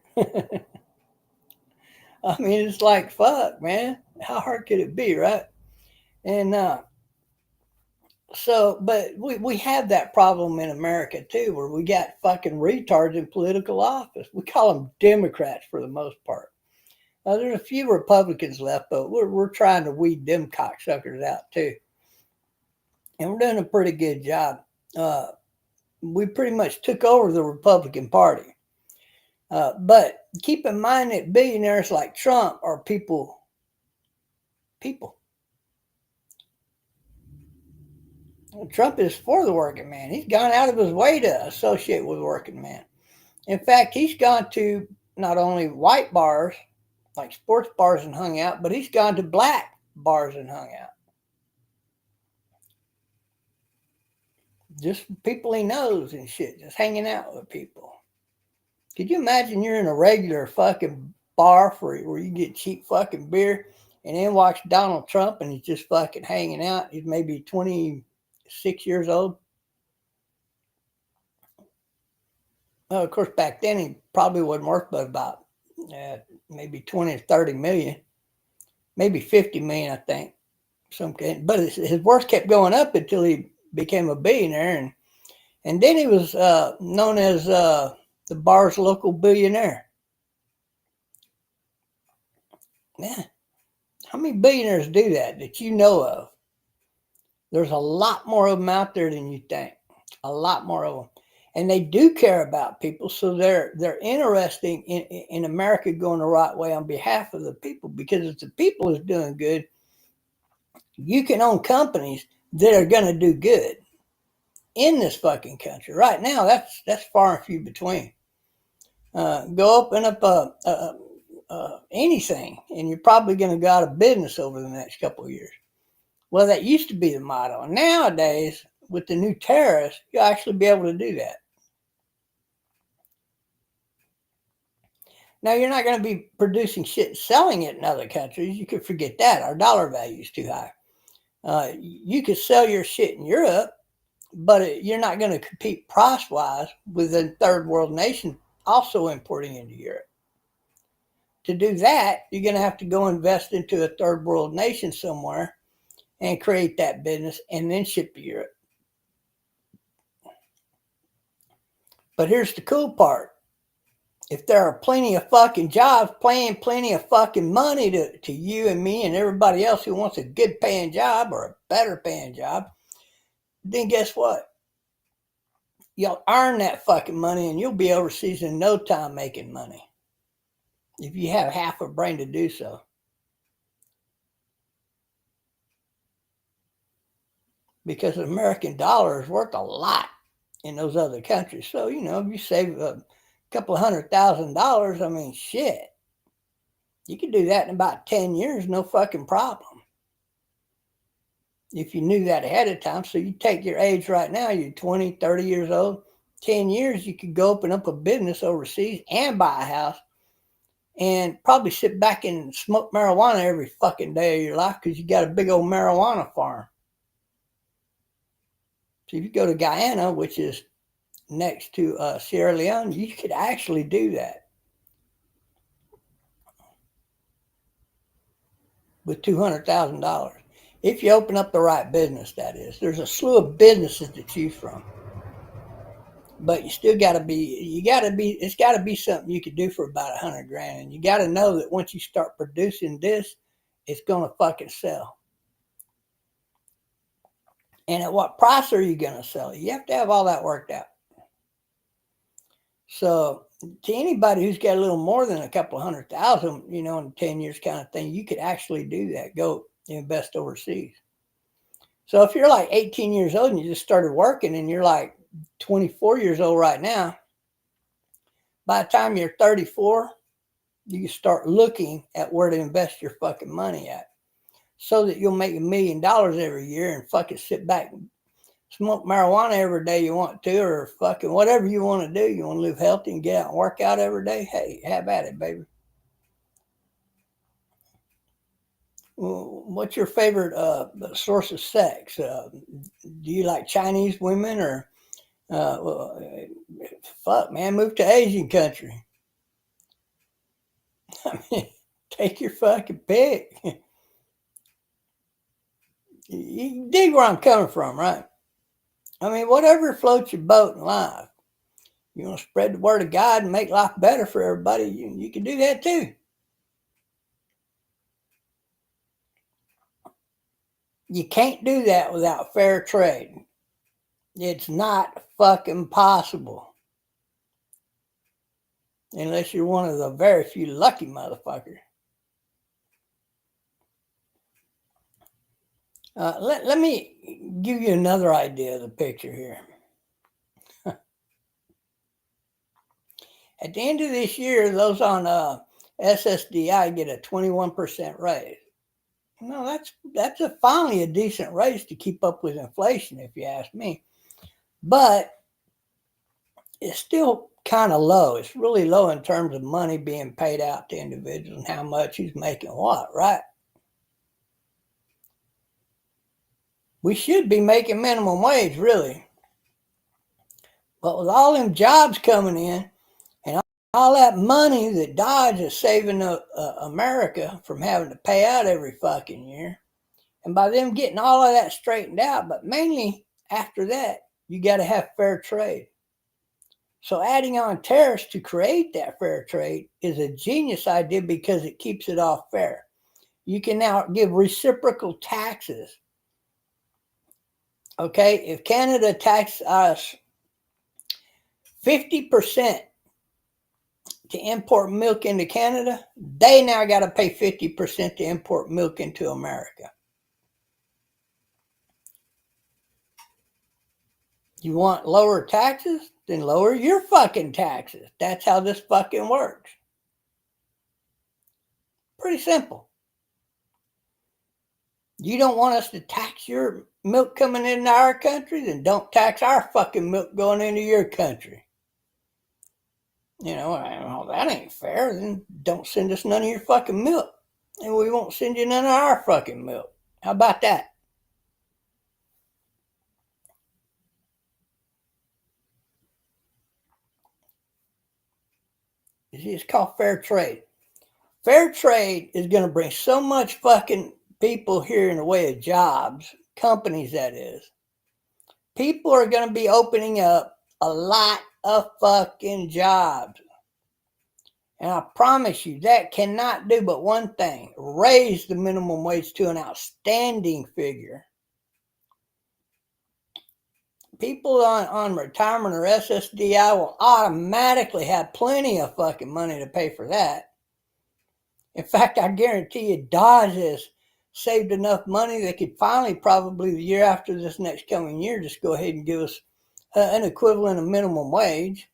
I mean, it's like, fuck, man. How hard could it be, right? And but we have that problem in America too, where we got fucking retards in political office. We call them Democrats for the most part. There's a few Republicans left, but we're trying to weed them cocksuckers out too. And we're doing a pretty good job. We pretty much took over the Republican Party. But keep in mind that billionaires like Trump are people. Trump is for the working man. He's gone out of his way to associate with working man. In fact, he's gone to not only white bars, like sports bars and hung out, but he's gone to black bars and hung out. Just people he knows and shit, just hanging out with people. Could you imagine you're in a regular fucking bar where you get cheap fucking beer and then watch Donald Trump and he's just fucking hanging out? He's maybe 26 years old. Well, of course, back then he probably wasn't worth but about maybe 20 or 30 million, maybe 50 million, I think. But his worth kept going up until he became a billionaire, and then he was known as the bar's local billionaire. Yeah, how many billionaires do that you know of? There's a lot more of them out there than you think. A lot more of them. And they do care about people, so they're interested in America going the right way on behalf of the people. Because if the people is doing good, you can own companies that are going to do good in this fucking country. Right now, that's far and few between. Go open up anything, and you're probably going to go out of business over the next couple of years. Well, that used to be the motto. Nowadays, with the new tariffs, you'll actually be able to do that. Now, you're not going to be producing shit and selling it in other countries. You could forget that. Our dollar value is too high. You could sell your shit in Europe, but you're not going to compete price-wise with a third world nation also importing into Europe. To do that, you're going to have to go invest into a third world nation somewhere and create that business and then ship to Europe. But here's the cool part. If there are plenty of fucking jobs paying plenty of fucking money to you and me and everybody else who wants a good paying job or a better paying job, then guess what? You'll earn that fucking money and you'll be overseas in no time making money. If you have half a brain to do so. Because the American dollar is worth a lot in those other countries. So, if you save a couple of $100,000, I mean, shit. You could do that in about 10 years, no fucking problem. If you knew that ahead of time. So you take your age right now, you're 20, 30 years old. 10 years, you could go open up a business overseas and buy a house and probably sit back and smoke marijuana every fucking day of your life because you got a big old marijuana farm. So if you go to Guyana, which is next to Sierra Leone, you could actually do that with $200,000 if you open up the right business. That is, there's a slew of businesses to choose from, but you still got to be. It's got to be something you could do for about $100,000, and you got to know that once you start producing this, it's gonna fucking sell. And at what price are you gonna sell it? You have to have all that worked out. So to anybody who's got a little more than a couple of 100,000, in 10 years kind of thing, you could actually do that. Go invest overseas. So if you're like 18 years old and you just started working and you're like 24 years old right now, by the time you're 34, you start looking at where to invest your fucking money at, so that you'll make $1 million every year and fucking sit back and smoke marijuana every day you want to, or fucking whatever you want to do. You want to live healthy and get out and work out every day? Hey, have at it, baby. What's your favorite source of sex? Do you like Chinese women, or fuck, man, move to Asian country? I mean, take your fucking pick. You dig where I'm coming from, right? I mean, whatever floats your boat in life. You want to spread the word of God and make life better for everybody, you can do that too. You can't do that without fair trade. It's not fucking possible. Unless you're one of the very few lucky motherfuckers. Let me give you another idea of the picture here. At the end of this year, those on SSDI get a 21% raise. No, that's finally a decent raise to keep up with inflation, if you ask me. But it's still kind of low. It's really low in terms of money being paid out to individuals and how much who's making what, right? We should be making minimum wage, really. But with all them jobs coming in and all that money that DOGE is saving America from having to pay out every fucking year, and by them getting all of that straightened out, but mainly after that, you got to have fair trade. So adding on tariffs to create that fair trade is a genius idea because it keeps it all fair. You can now give reciprocal taxes. Okay, if Canada taxes us 50% to import milk into Canada, they now got to pay 50% to import milk into America. You want lower taxes? Then lower your fucking taxes. That's how this fucking works. Pretty simple. You don't want us to tax your milk coming into our country? Then don't tax our fucking milk going into your country. You know, well, that ain't fair. Then don't send us none of your fucking milk. And we won't send you none of our fucking milk. How about that? It's called fair trade. Fair trade is going to bring so much fucking people here in the way of jobs, companies that is. People are going to be opening up a lot of fucking jobs. And I promise you, that cannot do but one thing: raise the minimum wage to an outstanding figure. People on retirement or SSDI will automatically have plenty of fucking money to pay for that. In fact, I guarantee you, DOGE has saved enough money they could finally, probably the year after this next coming year, just go ahead and give us an equivalent of minimum wage.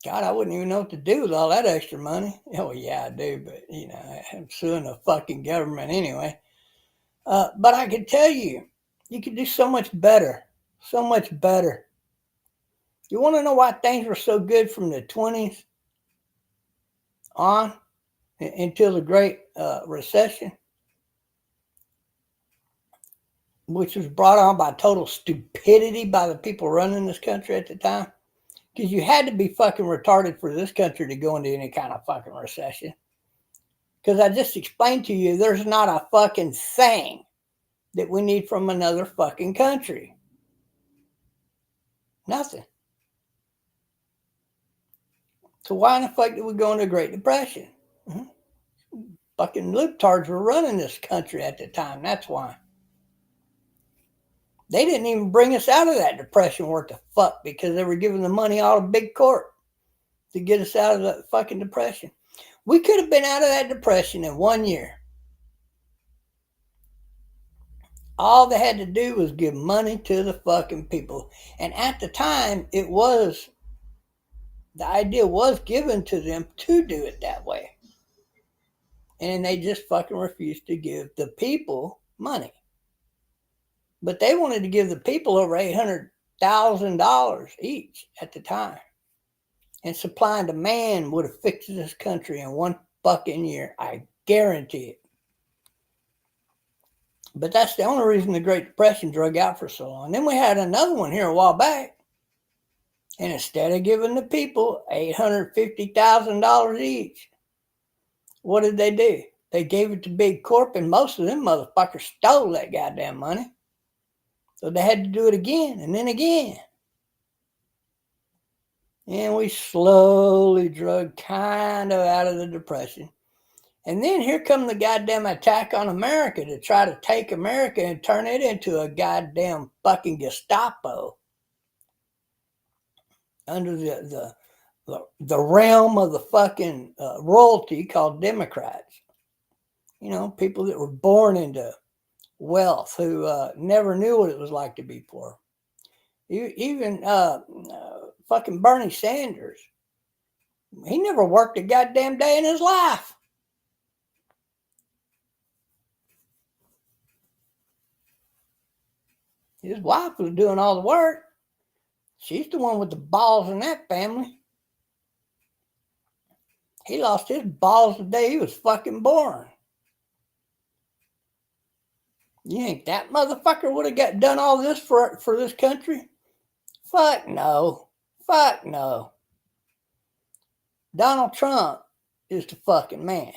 God, I wouldn't even know what to do with all that extra money. Oh, yeah, I do, but, you know, I'm suing the fucking government anyway. But I can tell you, you could do so much better. So much better. You want to know why things were so good from the 20s on until the Great Recession, which was brought on by total stupidity by the people running this country at the time? Because you had to be fucking retarded for this country to go into any kind of fucking recession. Because I just explained to you, there's not a fucking thing that we need from another fucking country. Nothing. So why in the fuck did we go into a Great Depression? Fucking libtards were running this country at the time. That's why. They didn't even bring us out of that depression worth the fuck, because they were giving the money all to big corp to get us out of that fucking depression. We could have been out of that depression in 1 year. All they had to do was give money to the fucking people. And at the time, it was The idea was given to them to do it that way. And they just fucking refused to give the people money. But they wanted to give the people over $800,000 each at the time. And supply and demand would have fixed this country in one fucking year. I guarantee it. But that's the only reason the Great Depression drug out for so long. Then we had another one here a while back. And instead of giving the people $850,000 each, what did they do? They gave it to Big Corp, and most of them motherfuckers stole that goddamn money. So they had to do it again and then again. And we slowly drug kind of out of the Depression. And then here come the goddamn attack on America to try to take America and turn it into a goddamn fucking Gestapo under the realm of the fucking royalty called Democrats. You know, people that were born into wealth who never knew what it was like to be poor. Even fucking Bernie Sanders, he never worked a goddamn day in his life. His wife was doing all the work. She's the one with the balls in that family. He lost his balls the day he was fucking born. You think that motherfucker would have done all this for this country? Fuck no. Fuck no. Donald Trump is the fucking man.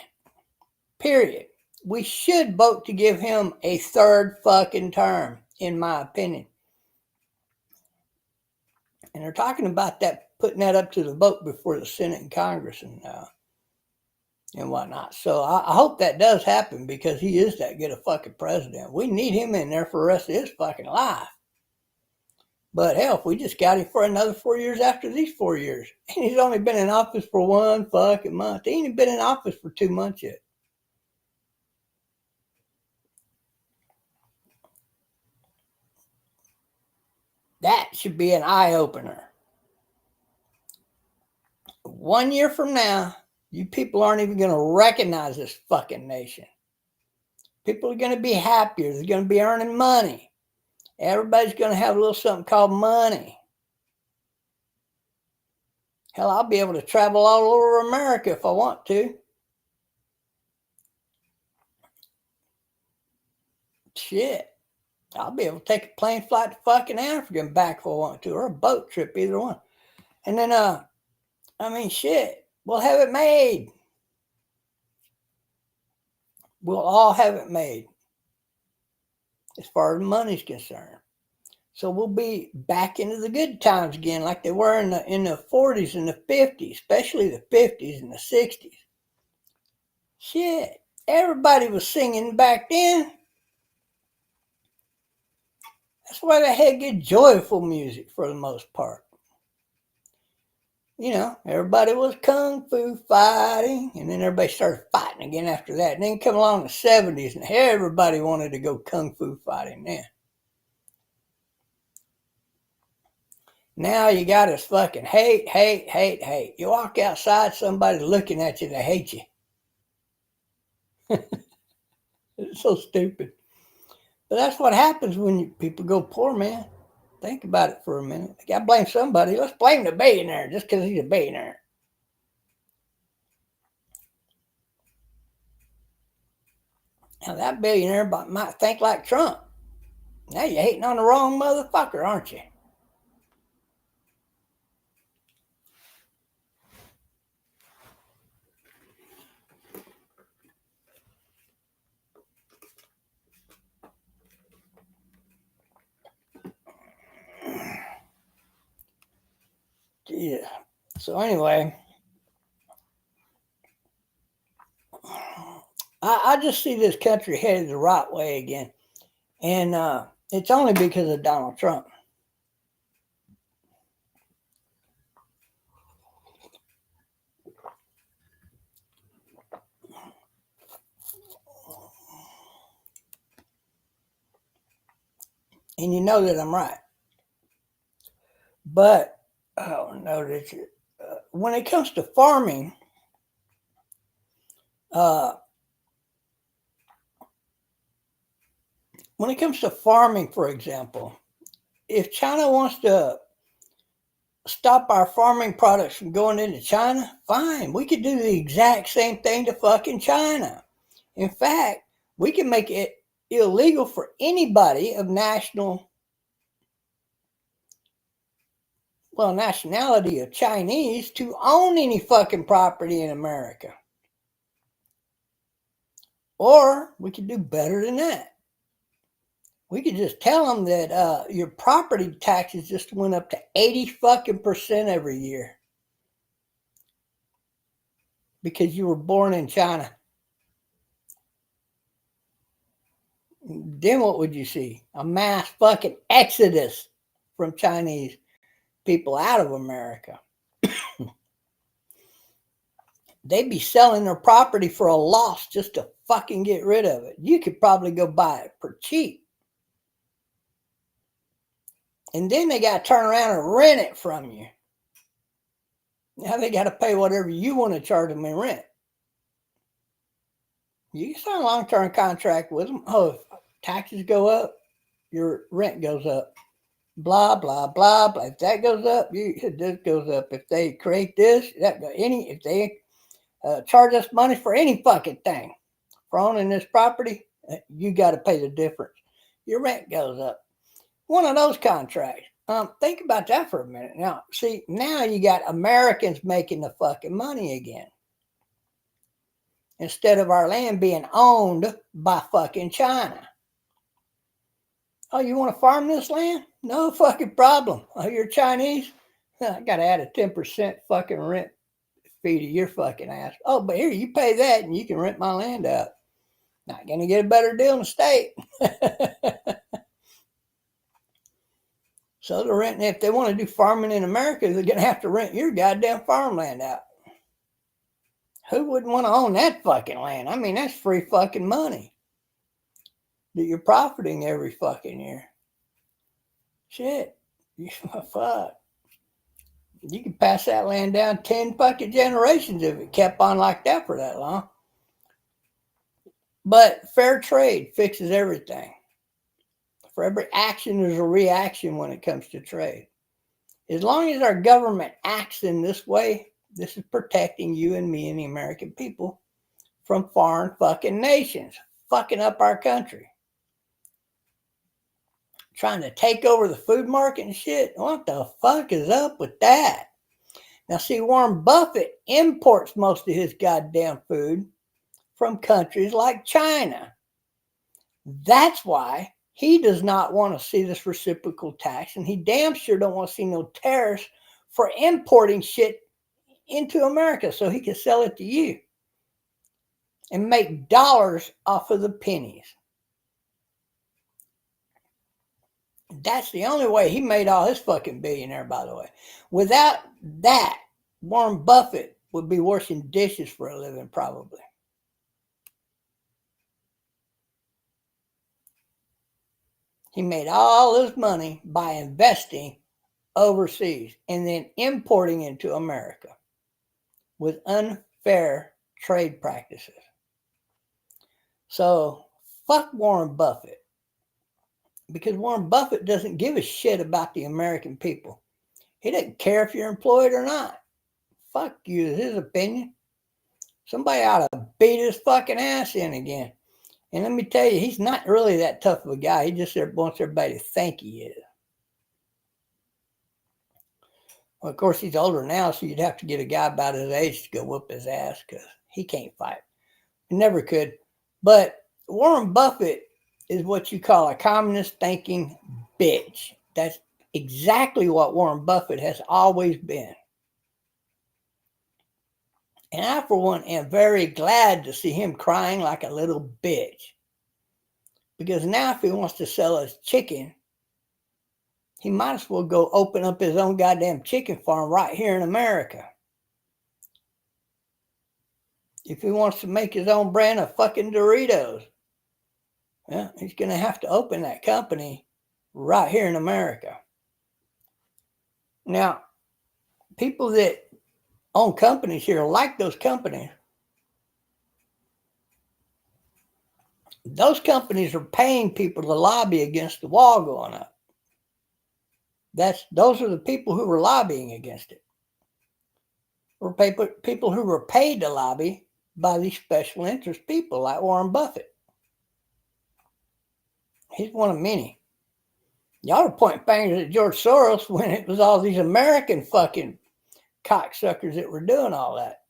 Period. We should vote to give him a third fucking term, in my opinion. And they're talking about that, putting that up to the vote before the Senate and Congress and whatnot. So I hope that does happen, because he is that good a fucking president. We need him in there for the rest of his fucking life. But hell, if we just got him for another 4 years after these 4 years, and he's only been in office for 1 fucking month. He ain't even been in office for 2 months yet. That should be an eye-opener. 1 year from now, you people aren't even going to recognize this fucking nation. People are going to be happier. They're going to be earning money. Everybody's going to have a little something called money. Hell, I'll be able to travel all over America if I want to. Shit. I'll be able to take a plane flight to fucking Africa and back if I want to, or a boat trip, either one. And then, shit, we'll have it made. We'll all have it made as far as money's concerned. So we'll be back into the good times again, like they were in the 40s and the 50s, especially the 50s and the 60s. Shit, everybody was singing back then. That's why they had good, joyful music for the most part. You know, everybody was kung fu fighting, and then everybody started fighting again after that. And then come along the 70s, and everybody wanted to go kung fu fighting then. Now you got us fucking hate, hate, hate, hate. You walk outside, somebody's looking at you, they hate you. It's so stupid. But that's what happens when people go poor, man. Think about it for a minute. You gotta blame somebody. Let's blame the billionaire just because he's a billionaire. Now that billionaire might think like Trump. Now you're hating on the wrong motherfucker, aren't you? Yeah. So anyway, I just see this country headed the right way again. And it's only because of Donald Trump. And you know that I'm right. But, oh no, when it comes to farming, for example, if China wants to stop our farming products from going into China, fine. We could do the exact same thing to fucking China. In fact, we can make it illegal for anybody of nationality of Chinese to own any fucking property in America. Or we could do better than that. We could just tell them that your property taxes just went up to 80% every year because you were born in China. Then what would you see? A mass fucking exodus from Chinese people out of America. They'd be selling their property for a loss just to fucking get rid of it. You could probably go buy it for cheap. And then they got to turn around and rent it from you. Now they got to pay whatever you want to charge them in rent. You can sign a long-term contract with them. Oh, if taxes go up, your rent goes up. Blah, blah, blah, blah. If that goes up, this goes up. If they create this, if they charge us money for any fucking thing for owning this property, you got to pay the difference. Your rent goes up. One of those contracts. Think about that for a minute. Now, see, now you got Americans making the fucking money again. Instead of our land being owned by fucking China. Oh, you want to farm this land? No fucking problem. Oh, you're Chinese? I got to add a 10% fucking rent fee to your fucking ass. Oh, but here, you pay that and you can rent my land out. Not going to get a better deal in the state. So they're renting, if they want to do farming in America, they're going to have to rent your goddamn farmland out. Who wouldn't want to own that fucking land? I mean, that's free fucking money that you're profiting every fucking year. Shit. Fuck. You could pass that land down 10 fucking generations if it kept on like that for that long. But fair trade fixes everything. For every action, there's a reaction when it comes to trade. As long as our government acts in this way, this is protecting you and me and the American people from foreign fucking nations fucking up our country. Trying to take over the food market and shit. What the fuck is up with that? Now, see, Warren Buffett imports most of his goddamn food from countries like China. That's why he does not want to see this reciprocal tax, and he damn sure don't want to see no tariffs for importing shit into America so he can sell it to you and make dollars off of the pennies. That's the only way he made all his fucking billionaire, by the way. Without that, Warren Buffett would be washing dishes for a living, probably. He made all his money by investing overseas and then importing into America with unfair trade practices. So, fuck Warren Buffett. Because Warren Buffett doesn't give a shit about the American people. He doesn't care if you're employed or not. Fuck you, is his opinion. Somebody ought to beat his fucking ass in again. And let me tell you, he's not really that tough of a guy. He just wants everybody to think he is. Well, of course, he's older now, so you'd have to get a guy about his age to go whoop his ass because he can't fight. He never could. But Warren Buffett is what you call a communist thinking bitch. That's exactly what Warren Buffett has always been. And I, for one, am very glad to see him crying like a little bitch. Because now if he wants to sell his chicken, he might as well go open up his own goddamn chicken farm right here in America. If he wants to make his own brand of fucking Doritos, well, he's going to have to open that company right here in America. Now, people that own companies here like those companies. Those companies are paying people to lobby against the wall going up. Those are the people who were lobbying against it. Or people who were paid to lobby by these special interest people like Warren Buffett. He's one of many. Y'all are pointing fingers at George Soros when it was all these American fucking cocksuckers that were doing all that.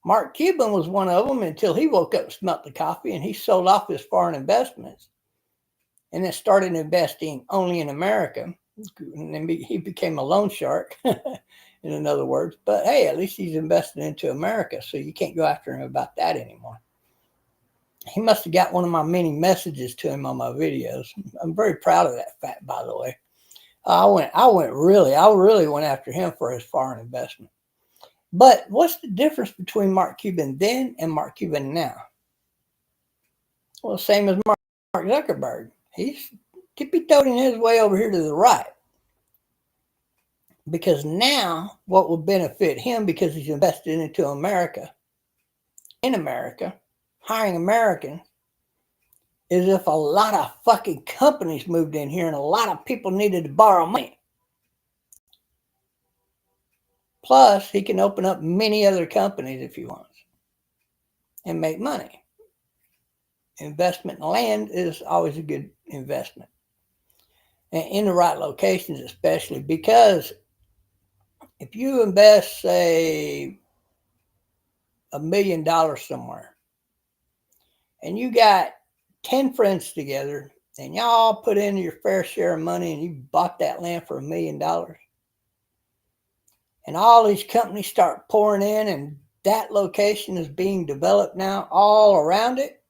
Mark Cuban was one of them until he woke up and smelt the coffee, and he sold off his foreign investments and then started investing only in America. And then he became a loan shark, in other words. But hey, at least he's invested into America, so you can't go after him about that anymore. He must have got one of my many messages to him on my videos. I'm very proud of that fact, by the way. I really went after him for his foreign investment. But what's the difference between Mark Cuban then and Mark Cuban now? Well, same as Mark Zuckerberg. He's tippy-toeing his way over here to the right. Because now what will benefit him, because he's invested into America, in America, hiring Americans, is if a lot of fucking companies moved in here and a lot of people needed to borrow money. Plus, he can open up many other companies if he wants and make money. Investment in land is always a good investment. And in the right locations especially, because if you invest, say, $1 million somewhere, and you got 10 friends together, and y'all put in your fair share of money, and you bought that land for $1 million, and all these companies start pouring in, and that location is being developed now all around it,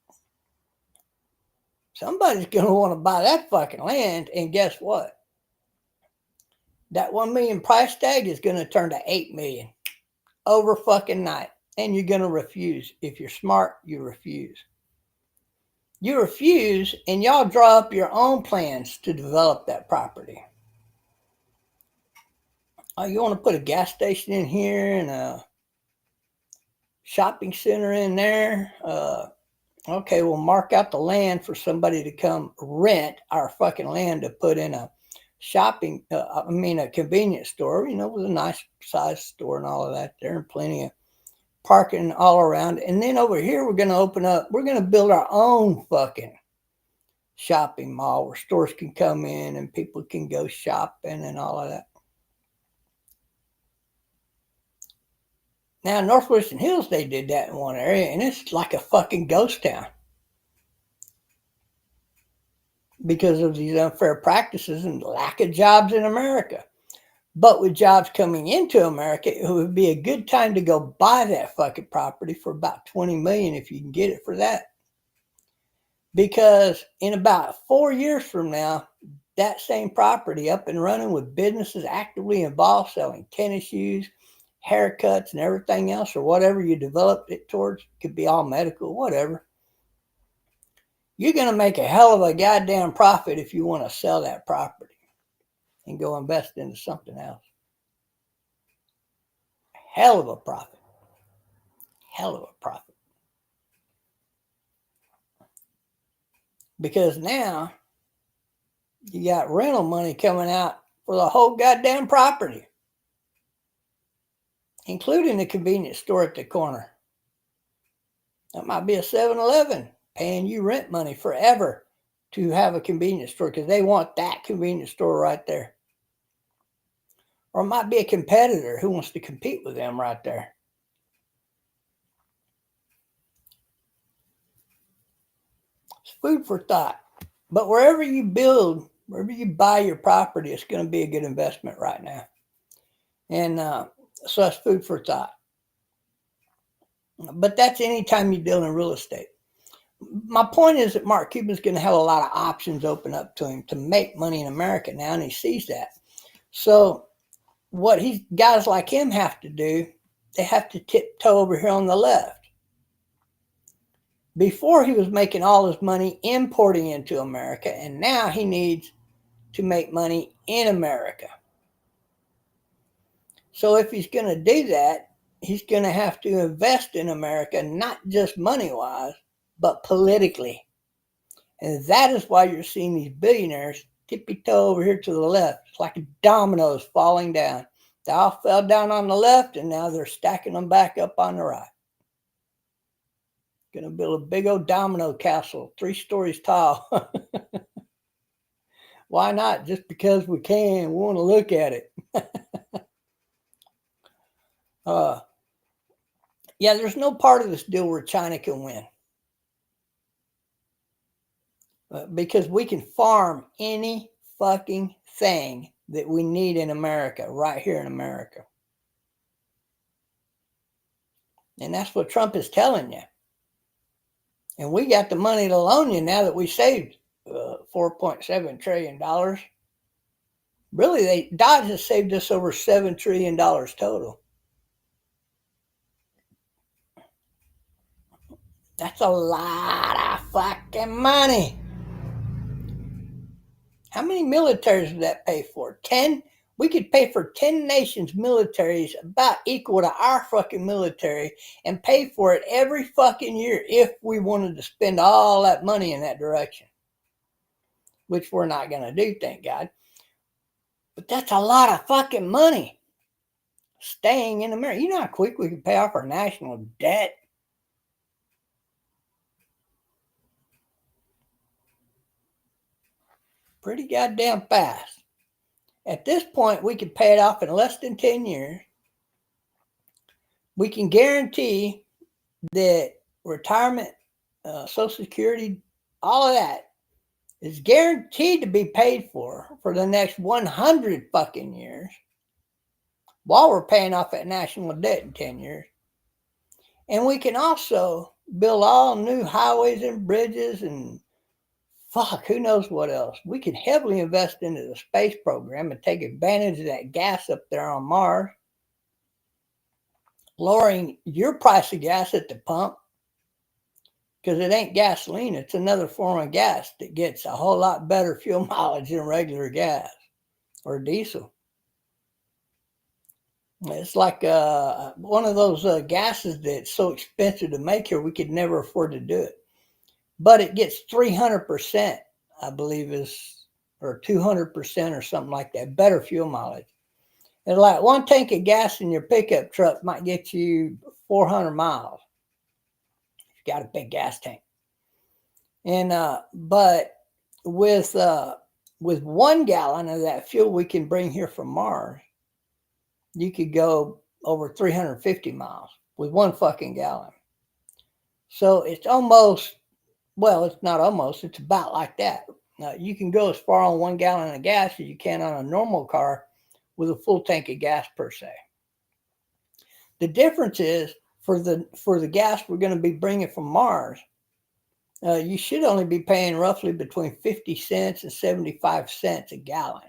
somebody's going to want to buy that fucking land, and guess what? That 1 million price tag is going to turn to 8 million over fucking night, and you're going to refuse. If you're smart, you refuse. You refuse, and y'all draw up your own plans to develop that property. Oh, you want to put a gas station in here and a shopping center in there? Okay, we'll mark out the land for somebody to come rent our fucking land to put in a a convenience store, with a nice size store and all of that there, and plenty of parking all around. And then over here, we're going to build our own fucking shopping mall where stores can come in and people can go shopping and all of that. Now, in Northwestern Hills, they did that in one area, and it's like a fucking ghost town because of these unfair practices and lack of jobs in America. But with jobs coming into America, it would be a good time to go buy that fucking property for about $20 million if you can get it for that. Because in about 4 years from now, that same property up and running with businesses actively involved selling tennis shoes, haircuts, and everything else, or whatever you developed it towards, could be all medical, whatever. You're going to make a hell of a goddamn profit if you want to sell that property and go invest into something else. Hell of a profit. Hell of a profit. Because now you got rental money coming out for the whole goddamn property, including the convenience store at the corner. That might be a 7-Eleven paying you rent money forever to have a convenience store because they want that convenience store right there. Or it might be a competitor who wants to compete with them right there. It's food for thought. But wherever you buy your property, it's going to be a good investment right now. And so that's food for thought. But that's anytime you deal in real estate. My point is that Mark Cuban's going to have a lot of options open up to him to make money in America now, and he sees that. So what guys like him have to do, they have to tiptoe over here on the left. Before, he was making all his money importing into America, and now he needs to make money in America. So if he's going to do that, he's going to have to invest in America, not just money-wise, but politically. And that is why you're seeing these billionaires tippy-toe over here to the left. It's like dominoes falling down. They all fell down on the left, and now they're stacking them back up on the right. Going to build a big old domino castle, 3 stories tall. Why not? Just because we can. We want to look at it. Yeah, there's no part of this deal where China can win. Because we can farm any fucking thing that we need in America, right here in America. And that's what Trump is telling you. And we got the money to loan you now that we saved $4.7 trillion. Really, DOGE has saved us over $7 trillion total. That's a lot of fucking money. How many militaries did that pay for? 10? We could pay for 10 nations' militaries about equal to our fucking military and pay for it every fucking year if we wanted to spend all that money in that direction. Which we're not going to do, thank God. But that's a lot of fucking money staying in America. You know how quick we can pay off our national debt? Pretty goddamn fast. At this point, we can pay it off in less than 10 years. We can guarantee that retirement, Social Security, all of that is guaranteed to be paid for the next 100 fucking years while we're paying off that national debt in 10 years. And we can also build all new highways and bridges and fuck, who knows what else. We can heavily invest into the space program and take advantage of that gas up there on Mars, lowering your price of gas at the pump, because it ain't gasoline, it's another form of gas that gets a whole lot better fuel mileage than regular gas or diesel. It's like one of those gases that's so expensive to make here, we could never afford to do it. But it gets 300%, I believe or 200% or something like that, better fuel mileage. And like 1 tank of gas in your pickup truck might get you 400 miles. If you got a big gas tank. And but with 1 gallon of that fuel we can bring here from Mars, you could go over 350 miles with 1 fucking gallon. So it's almost, well, it's not almost, it's about like that. You can go as far on 1 gallon of gas as you can on a normal car with a full tank of gas per se. The difference is for the gas we're going to be bringing from Mars, you should only be paying roughly between 50 cents and 75 cents a gallon.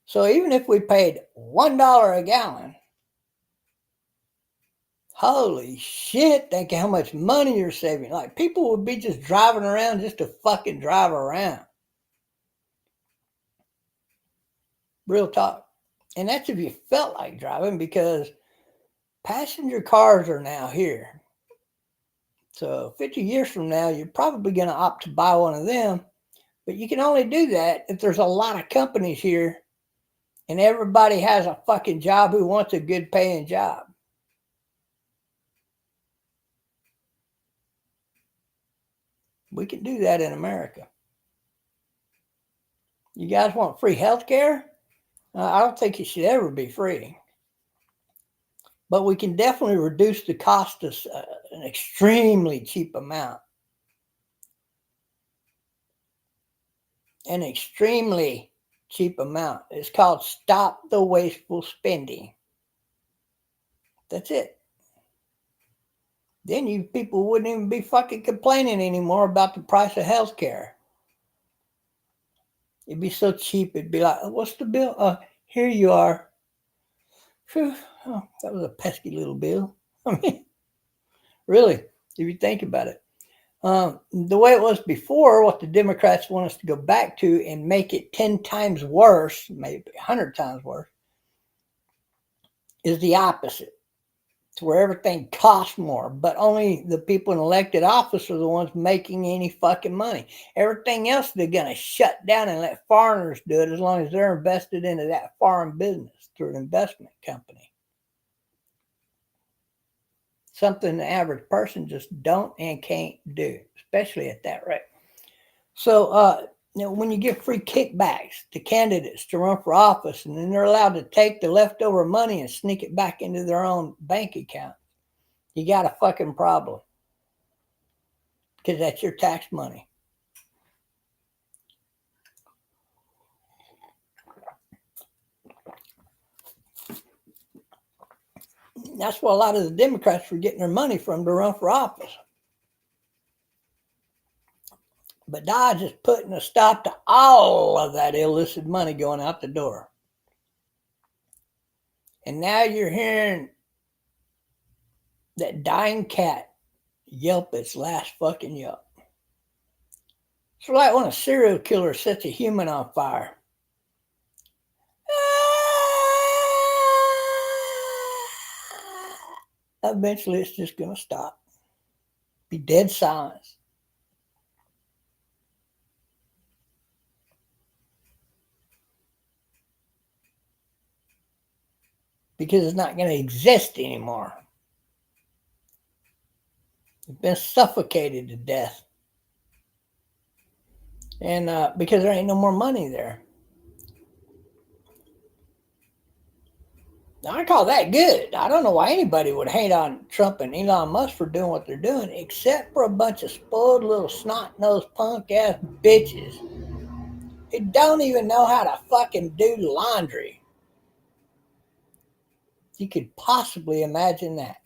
So even if we paid $1 a gallon, holy shit, think of how much money you're saving. Like, people would be just driving around just to fucking drive around. Real talk. And that's if you felt like driving, because passenger cars are now here. So 50 years from now, you're probably going to opt to buy one of them. But you can only do that if there's a lot of companies here and everybody has a fucking job who wants a good paying job. We can do that in America. You guys want free health care? I don't think it should ever be free. But we can definitely reduce the cost to an extremely cheap amount. An extremely cheap amount. It's called Stop the Wasteful Spending. That's it. Then you people wouldn't even be fucking complaining anymore about the price of health care. It'd be so cheap, it'd be like, oh, what's the bill? Here you are. Whew. Oh, that was a pesky little bill. I mean, really, if you think about it. The way it was before, what the Democrats want us to go back to and make it 10 times worse, maybe 100 times worse, is the opposite. It's where everything costs more, but only the people in elected office are the ones making any fucking money. Everything else they're going to shut down and let foreigners do it as long as they're invested into that foreign business through an investment company. Something the average person just don't and can't do, especially at that rate. So, when you give free kickbacks to candidates to run for office, and then they're allowed to take the leftover money and sneak it back into their own bank account, you got a fucking problem. Because that's your tax money. That's where a lot of the Democrats were getting their money from to run for office. But DOGE is putting a stop to all of that illicit money going out the door. And now you're hearing that dying cat yelp its last fucking yelp. It's like when a serial killer sets a human on fire. Eventually it's just going to stop. Be dead silence. Because it's not going to exist anymore. It's been suffocated to death. And because there ain't no more money there. Now, I call that good. I don't know why anybody would hate on Trump and Elon Musk for doing what they're doing, except for a bunch of spoiled little snot-nosed punk-ass bitches who don't even know how to fucking do laundry. You could possibly imagine that.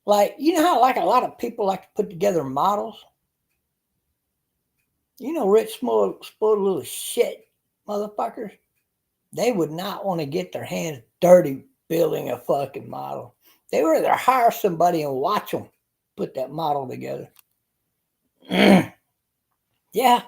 Like, you know how like a lot of people like to put together models? You know, rich, spoiled little shit motherfuckers? They would not want to get their hands dirty building a fucking model. They would rather hire somebody and watch them put that model together. Yeah.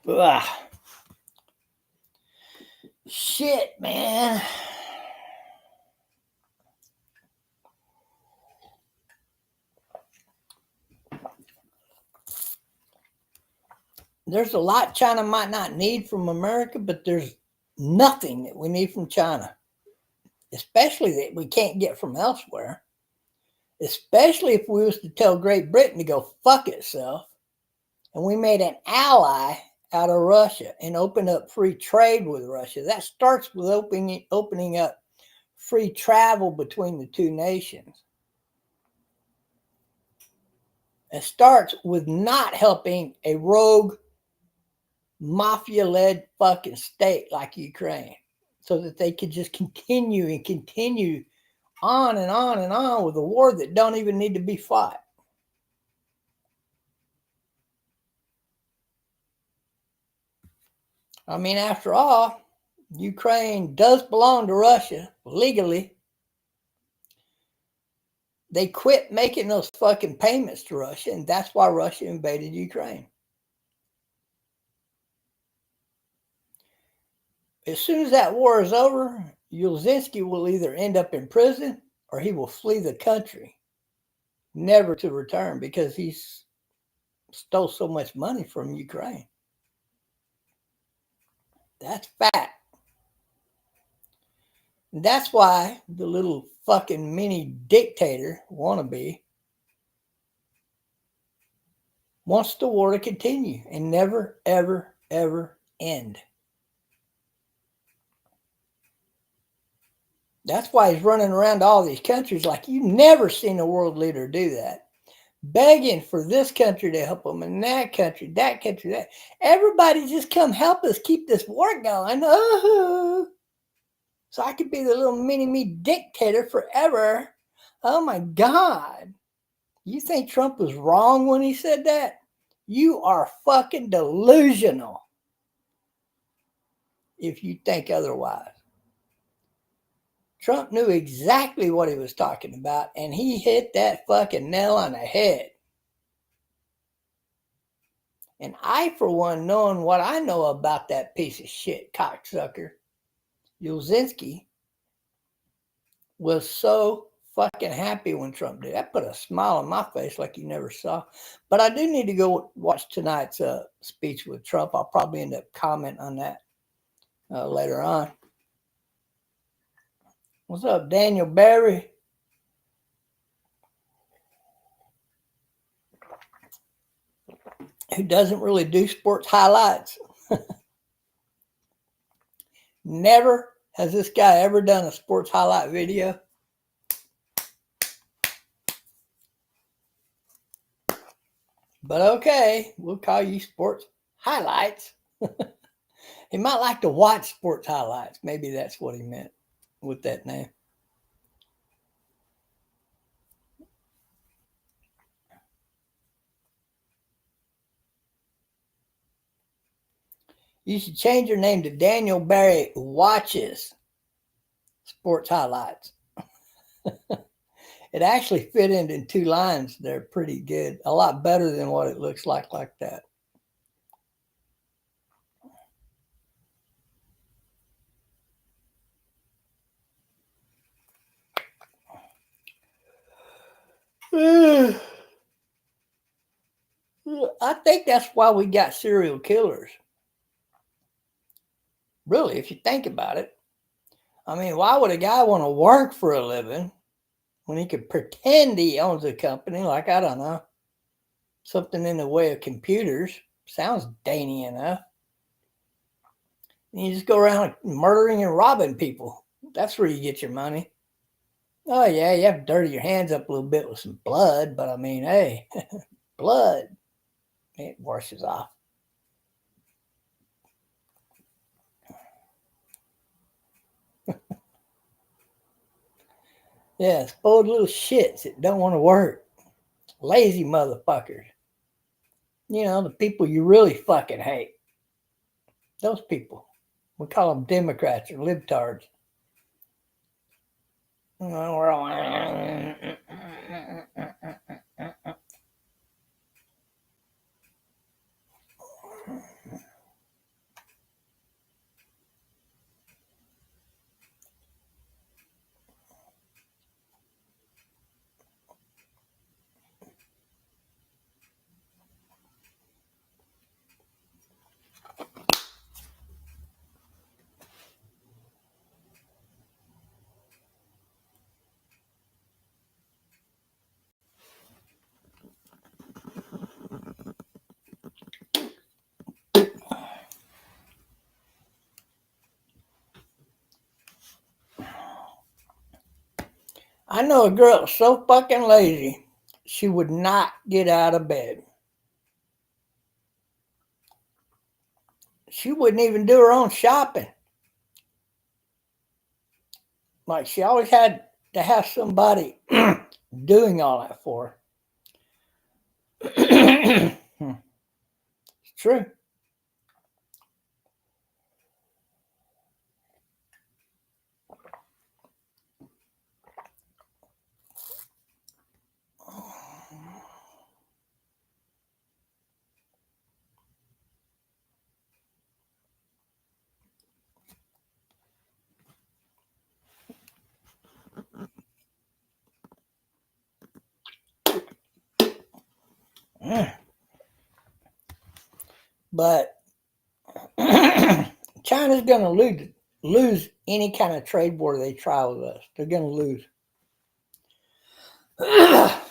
Ugh. Shit, man. There's a lot China might not need from America, but there's nothing that we need from China, especially that we can't get from elsewhere. Especially if we was to tell Great Britain to go fuck itself, and we made an ally out of Russia and opened up free trade with Russia. That starts with opening up free travel between the two nations. It starts with not helping a rogue mafia-led fucking state like Ukraine, so that they could just continue on and on and on with a war that don't even need to be fought. I mean, after all, Ukraine does belong to Russia legally. They quit making those fucking payments to Russia, and that's why Russia invaded Ukraine. As soon as that war is over, Yeltsin will either end up in prison or he will flee the country, never to return, because he's stole so much money from Ukraine. That's fact. And that's why the little fucking mini dictator wannabe wants the war to continue and never, ever, ever end. That's why he's running around to all these countries like you've never seen a world leader do that. begging for this country to help them and that country, that. Everybody just come help us keep this war going. Oh, so I could be the little mini-me dictator forever. Oh my God. You think Trump was wrong when he said that? You are fucking delusional if you think otherwise. Trump knew exactly what he was talking about, and he hit that fucking nail on the head. And I, for one, knowing what I know about that piece of shit cocksucker, Yeltsin, was so fucking happy when Trump did. That put a smile on my face like you never saw. But I do need to go watch tonight's speech with Trump. I'll probably end up commenting on that later on. What's up, Daniel Barry? Who doesn't really do sports highlights. Never has this guy ever done a sports highlight video. But okay, we'll call you sports highlights. He might like to watch sports highlights. Maybe that's what he meant with that name. You should change your name to Daniel Barry Watches Sports Highlights. It actually fit in 2 lines. They're pretty good. A lot better than what it looks like that. I think that's why we got serial killers. Really, if you think about it. I mean, why would a guy want to work for a living when he could pretend he owns a company like, I don't know, something in the way of computers? Sounds dainty enough. And you just go around murdering and robbing people. That's where you get your money. Oh, yeah, you have to dirty your hands up a little bit with some blood, but I mean, hey, blood, it washes off. Yeah, spoiled little shits that don't want to work. Lazy motherfuckers. You know, the people you really fucking hate. Those people. We call them Democrats or libtards. I know a girl so fucking lazy, she would not get out of bed. She wouldn't even do her own shopping. Like, she always had to have somebody doing all that for her. It's true. But China's going to lose any kind of trade war they try with us. They're going to lose. I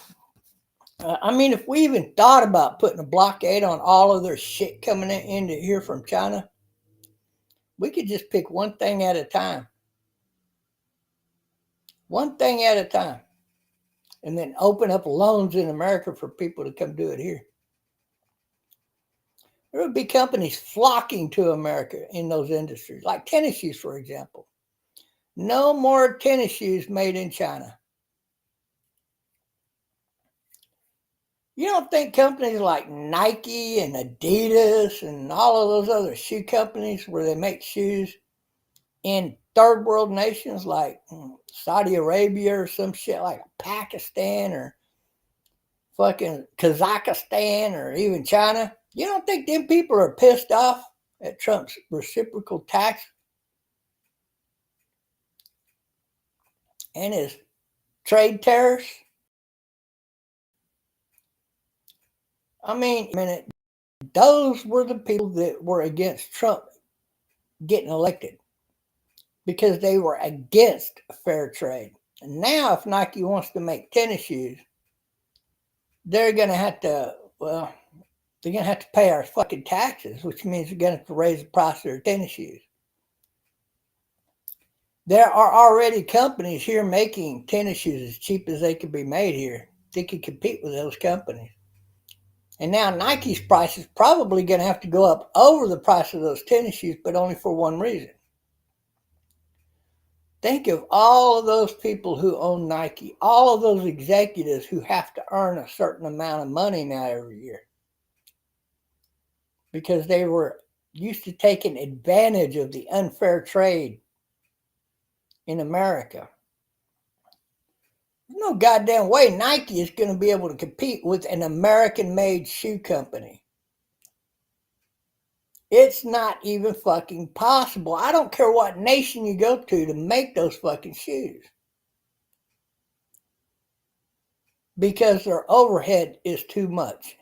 mean, if we even thought about putting a blockade on all of their shit coming into here from China, we could just pick one thing at a time. One thing at a time. and then open up loans in America for people to come do it here. There would be companies flocking to America in those industries, like tennis shoes, for example. No more tennis shoes made in China. You don't think companies like Nike and Adidas and all of those other shoe companies where they make shoes in third world nations like Saudi Arabia or some shit like Pakistan or fucking Kazakhstan or even China, you don't think them people are pissed off at Trump's reciprocal tax and his trade tariffs? I mean, those were the people that were against Trump getting elected because they were against fair trade. And now, if Nike wants to make tennis shoes, they're going to have to, well, they're going to have to pay our fucking taxes, which means they're going to have to raise the price of their tennis shoes. There are already companies here making tennis shoes as cheap as they can be made here. They can compete with those companies. And now Nike's price is probably going to have to go up over the price of those tennis shoes, but only for one reason. Think of all of those people who own Nike, all of those executives who have to earn a certain amount of money now every year because they were used to taking advantage of the unfair trade in America. There's no goddamn way Nike is going to be able to compete with an American-made shoe company. It's not even fucking possible. I don't care what nation you go to make those fucking shoes. Because their overhead is too much.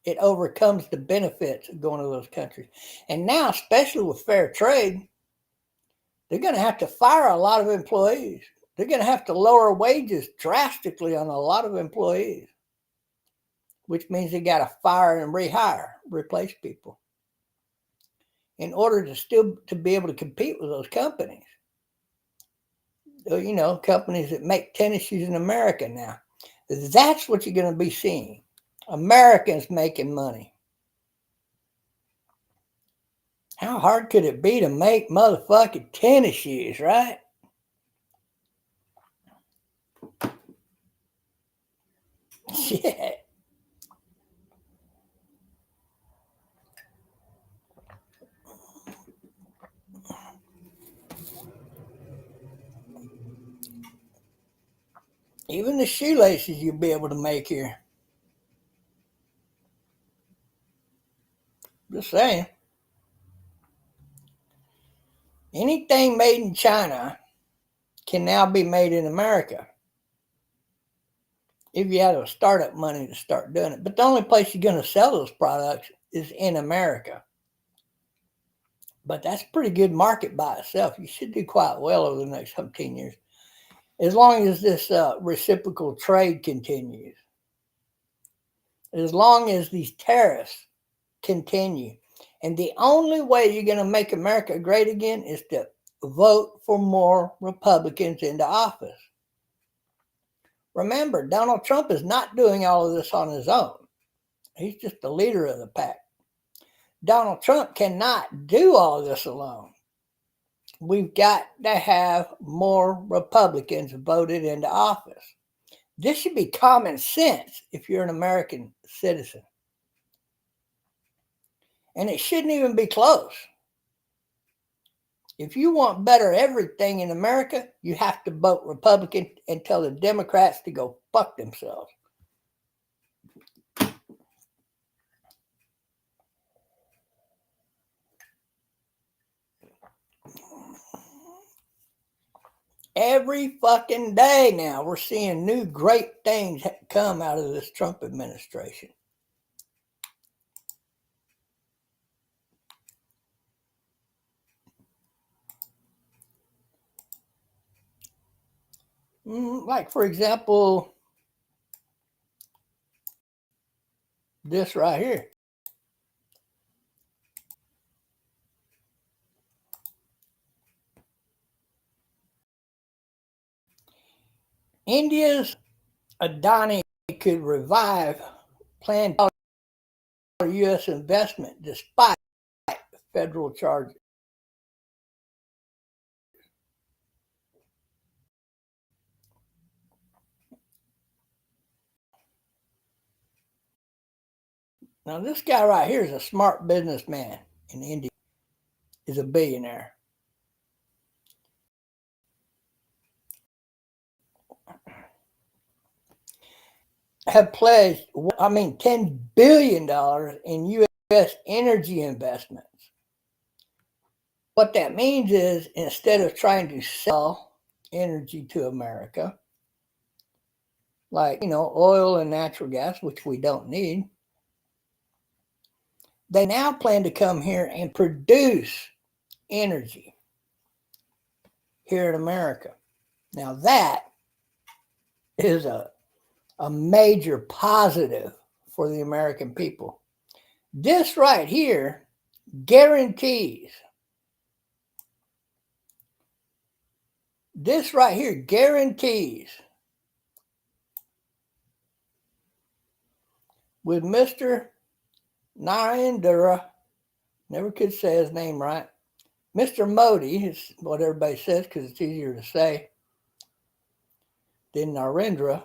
It overcomes the benefits of going to those countries. And now, especially with fair trade, they're going to have to fire a lot of employees. They're going to have to lower wages drastically on a lot of employees, which means they got to fire and rehire, replace people in order to still to be able to compete with those companies. You know, companies that make tennis shoes in America now. That's what you're going to be seeing. Americans making money. How hard could it be to make motherfucking tennis shoes, right? Shit. Even the shoelaces you'll be able to make here. Just saying. Anything made in China can now be made in America if you have a startup money to start doing it. But the only place you're going to sell those products is in America. But that's a pretty good market by itself. You should do quite well over the next 10 years, as long as this reciprocal trade continues. As long as these tariffs continue. And the only way you're going to make America great again is to vote for more Republicans into office. Remember, Donald Trump is not doing all of this on his own. He's just the leader of the pack. Donald Trump cannot do all of this alone. We've got to have more Republicans voted into office. This should be common sense if you're an American citizen. And it shouldn't even be close. If you want better everything in America, you have to vote Republican and tell the Democrats to go fuck themselves. Every fucking day now, we're seeing new great things come out of this Trump administration. Like, for example, this right here. India's Adani could revive planned U.S. investment despite federal charges. Now, this guy right here is a smart businessman in India, is a billionaire. Have pledged, $10 billion in U.S. energy investments. What that means is instead of trying to sell energy to America, like, oil and natural gas, which we don't need, they now plan to come here and produce energy here in America. Now that is a major positive for the American people. This right here guarantees with Mr. Narendra, never could say his name right, Mr. Modi is what everybody says because it's easier to say than Narendra.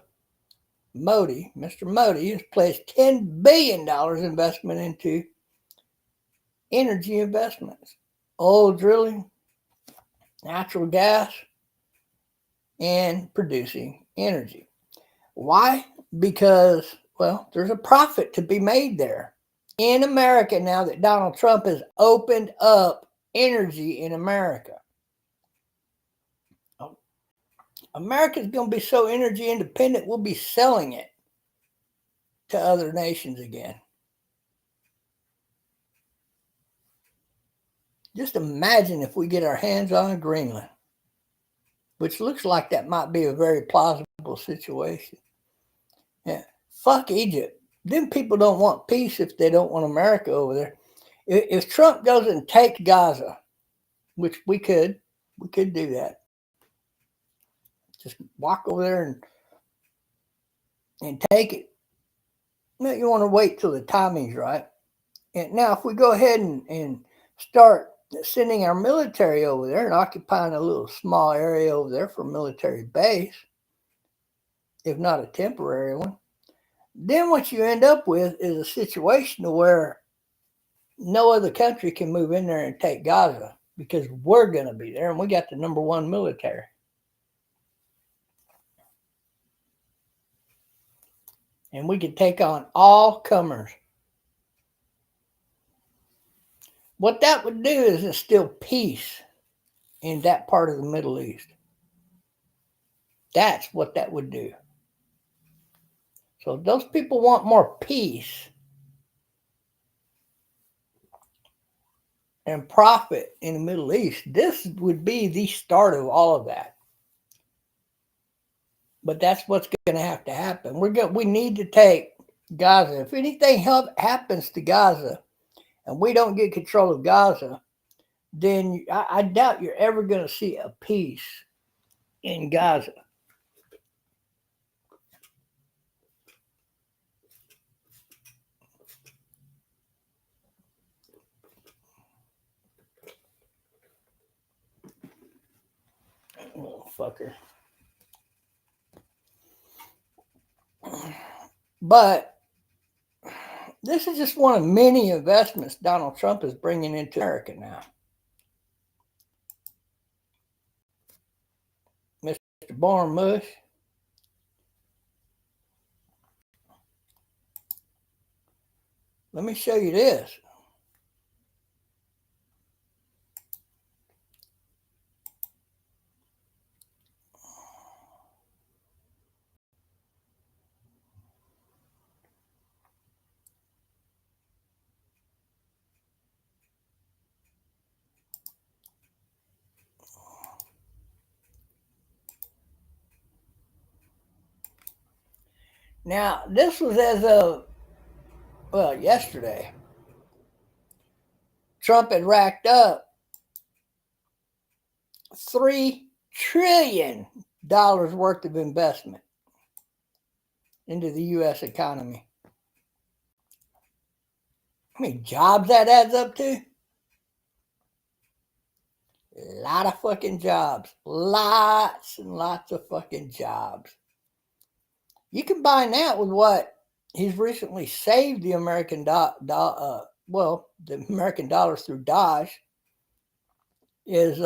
Modi, Mr. Modi has pledged $10 billion investment into energy investments, oil drilling, natural gas, and producing energy. Why? Because, there's a profit to be made there. In America now that Donald Trump has opened up energy in America. America's going to be so energy independent, we'll be selling it to other nations again. Just imagine if we get our hands on Greenland, which looks like that might be a very plausible situation. Yeah, fuck Egypt. Them people don't want peace if they don't want America over there. If Trump goes and takes Gaza, which we could do that. Just walk over there and take it. No, you want to wait till the timing's right. And now, if we go ahead and start sending our military over there and occupying a little small area over there for a military base, if not a temporary one, then what you end up with is a situation where no other country can move in there and take Gaza because we're going to be there and we got the number one military. And we can take on all comers. What that would do is instill peace in that part of the Middle East. That's what that would do. So if those people want more peace and profit in the Middle East, this would be the start of all of that. But that's what's going to have to happen. We need to take Gaza. If anything happens to Gaza and we don't get control of Gaza, then I doubt you're ever going to see a peace in Gaza. Oh, fucker. But this is just one of many investments Donald Trump is bringing into America now. Mr. Born Mush. Let me show you this. Now, this was as of, yesterday. Trump had racked up $3 trillion worth of investment. into the U.S. economy. How many jobs that adds up to? A lot of fucking jobs. Lots and lots of fucking jobs. You combine that with what he's recently saved the American the American dollars through DOGE is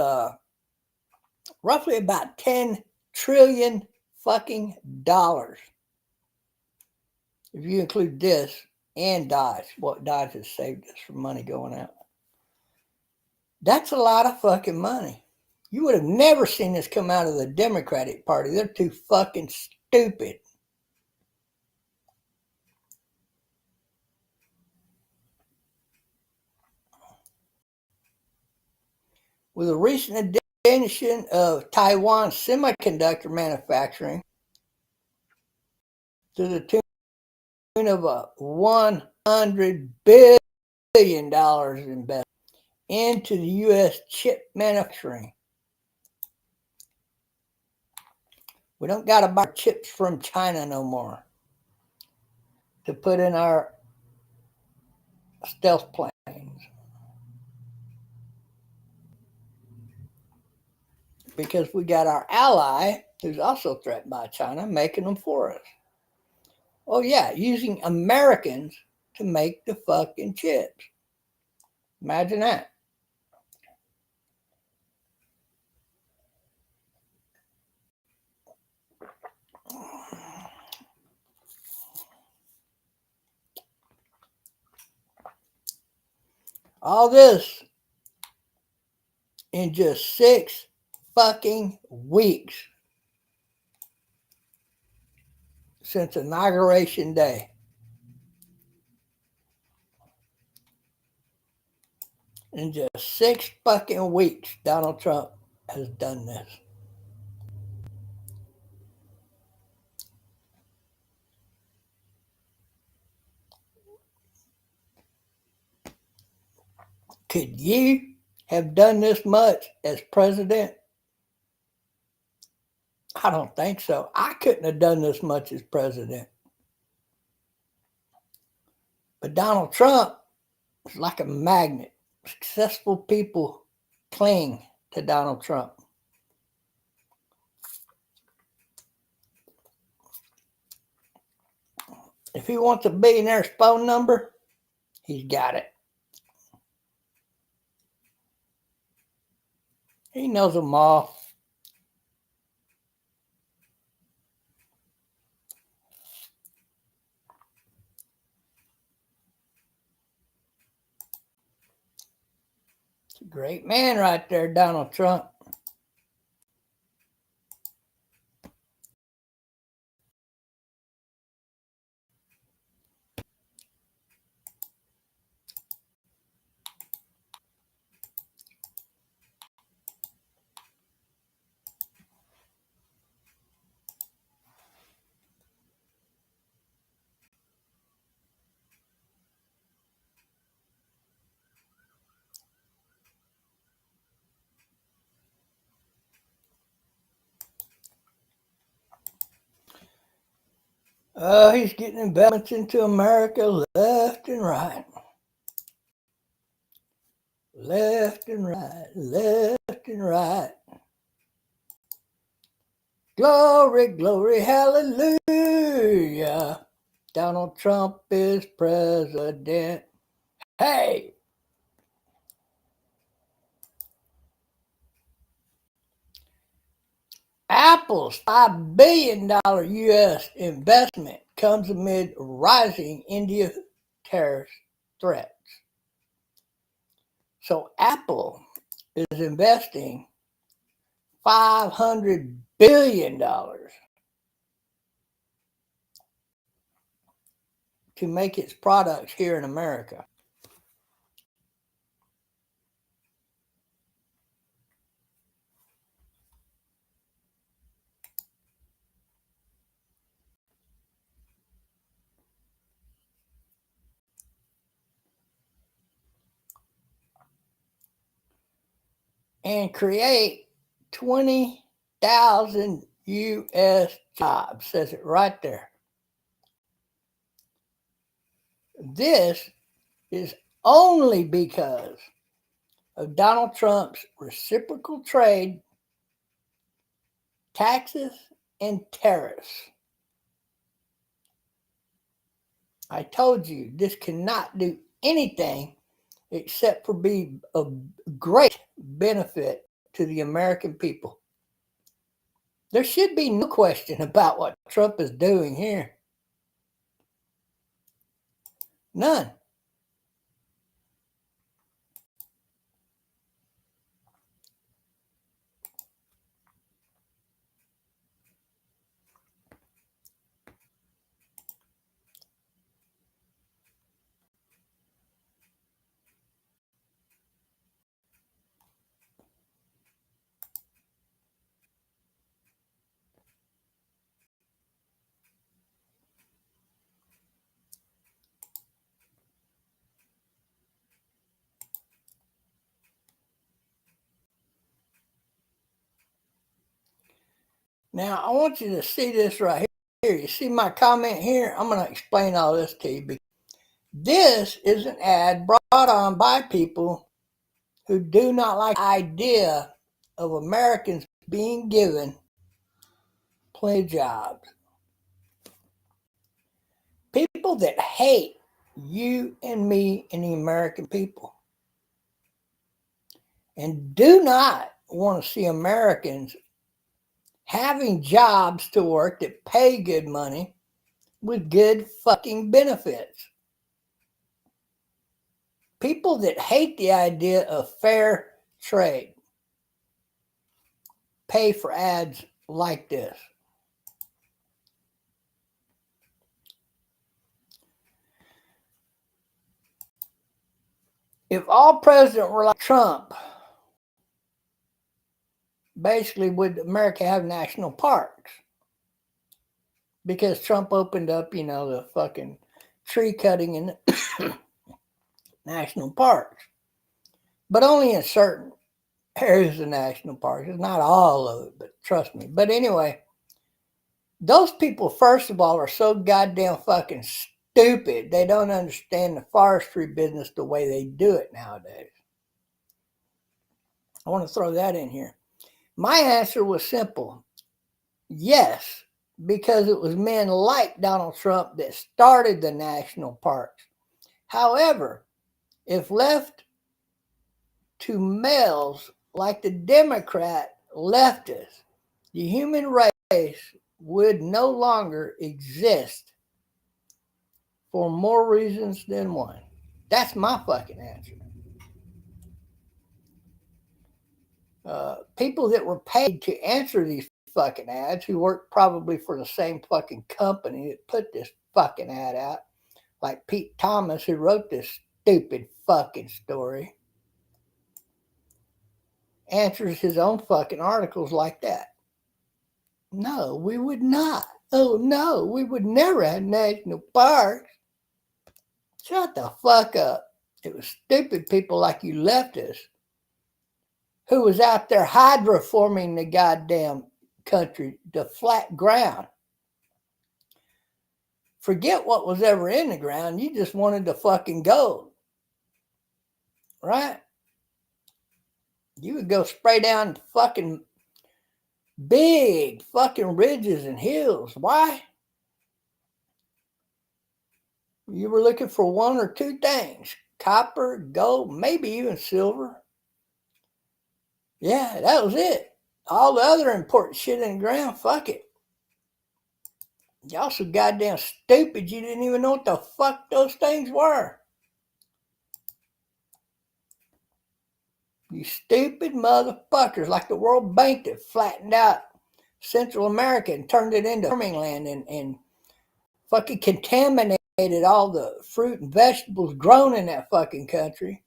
roughly about 10 trillion fucking dollars. If you include this and DOGE, what DOGE has saved us from money going out. That's a lot of fucking money. You would have never seen this come out of the Democratic Party. They're too fucking stupid. With a recent addition of Taiwan's semiconductor manufacturing to the tune of $100 billion investment into the U.S. chip manufacturing. We don't got to buy chips from China no more to put in our stealth planes. Because we got our ally, who's also threatened by China, making them for us. Oh yeah, using Americans to make the fucking chips. Imagine that. All this in just 6 fucking weeks since Inauguration Day. In just 6 fucking weeks, Donald Trump has done this. Could you have done this much as president? I don't think so. I couldn't have done this much as president. But Donald Trump is like a magnet. Successful people cling to Donald Trump. If he wants a billionaire's phone number, he's got it. He knows them all. It's a great man right there, Donald Trump. He's getting investments into America left and right. Left and right, left and right. Glory, glory, hallelujah. Donald Trump is president. Hey! Apple's $5 billion U.S. investment comes amid rising India terrorist threats. So Apple is investing $500 billion to make its products here in America. And create 20,000 U.S. jobs. Says it right there. This is only because of Donald Trump's reciprocal trade, taxes, and tariffs. I told you this cannot do anything except for be of great benefit to the American people. There should be no question about what Trump is doing here. None. Now, I want you to see this right here. You see my comment here? I'm going to explain all this to you. This is an ad brought on by people who do not like the idea of Americans being given plenty of jobs. People that hate you and me and the American people and do not want to see Americans having jobs to work that pay good money with good fucking benefits. People that hate the idea of fair trade pay for ads like this. If all presidents were like Trump, basically would America have national parks? Because Trump opened up, the fucking tree cutting in national parks. But only in certain areas of national parks. It's not all of it, but trust me. But anyway, those people, first of all, are so goddamn fucking stupid. They don't understand the forestry business the way they do it nowadays. I want to throw that in here. My answer was simple. Yes, because it was men like Donald Trump that started the national parks. However, if left to males like the Democrat leftists, the human race would no longer exist for more reasons than one. That's my fucking answer. People that were paid to answer these fucking ads, who worked probably for the same fucking company that put this fucking ad out, like Pete Thomas, who wrote this stupid fucking story, answers his own fucking articles like that. No, we would not. Oh no, we would never have national parks. Shut the fuck up. It was stupid people like you leftists who was out there hydroforming the goddamn country to flat ground. Forget what was ever in the ground. You just wanted the fucking gold. Right? You would go spray down fucking big fucking ridges and hills. Why? You were looking for one or two things. Copper, gold, maybe even silver. Yeah, that was it. All the other important shit in the ground, fuck it. Y'all so goddamn stupid you didn't even know what the fuck those things were. You stupid motherfuckers, like the World Bank that flattened out Central America and turned it into farming land and fucking contaminated all the fruit and vegetables grown in that fucking country.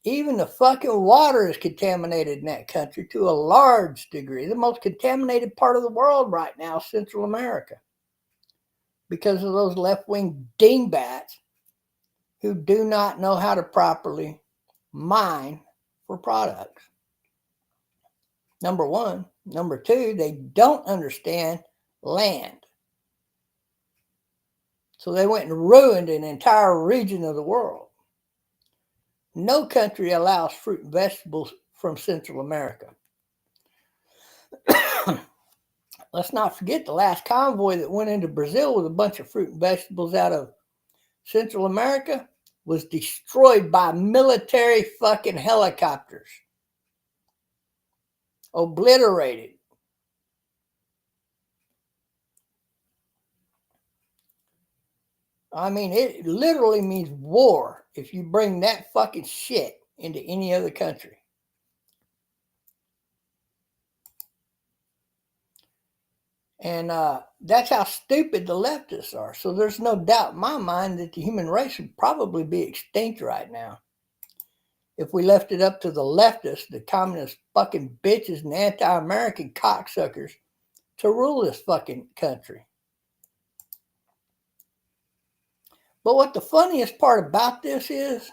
Even the fucking water is contaminated in that country to a large degree. The most contaminated part of the world right now is Central America, because of those left-wing dingbats who do not know how to properly mine for products. Number one. Number two, they don't understand land. So they went and ruined an entire region of the world. No country allows fruit and vegetables from Central America. Let's not forget the last convoy that went into Brazil with a bunch of fruit and vegetables out of Central America was destroyed by military fucking helicopters. Obliterated. I mean, it literally means war if you bring that fucking shit into any other country. And that's how stupid the leftists are. So there's no doubt in my mind that the human race would probably be extinct right now if we left it up to the leftists, the communist fucking bitches and anti-American cocksuckers to rule this fucking country. But what the funniest part about this is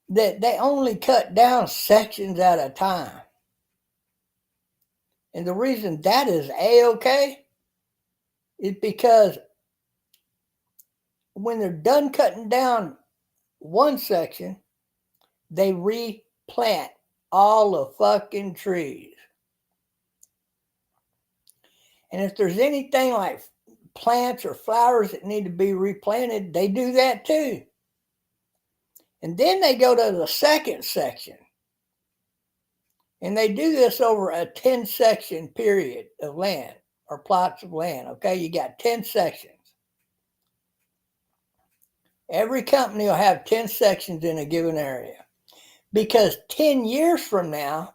that they only cut down sections at a time. And the reason that is A-okay is because when they're done cutting down one section, they replant all the fucking trees. And if there's anything like plants or flowers that need to be replanted, they do that too. And then they go to the second section. And they do this over a 10-section period of land or plots of land. Okay, you got 10 sections. Every company will have 10 sections in a given area. Because 10 years from now,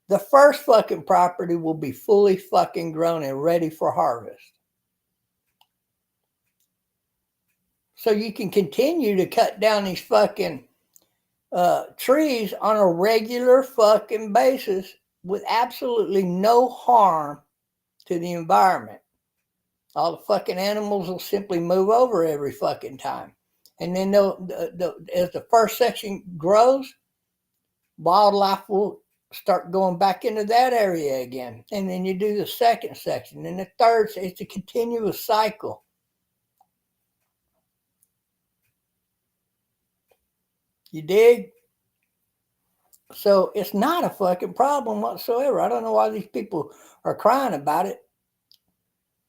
the first fucking property will be fully fucking grown and ready for harvest. So you can continue to cut down these fucking trees on a regular fucking basis with absolutely no harm to the environment. All the fucking animals will simply move over every fucking time. And then as the first section grows, wildlife will start going back into that area again. And then you do the second section. And the third, it's a continuous cycle. You dig? So it's not a fucking problem whatsoever. I don't know why these people are crying about it.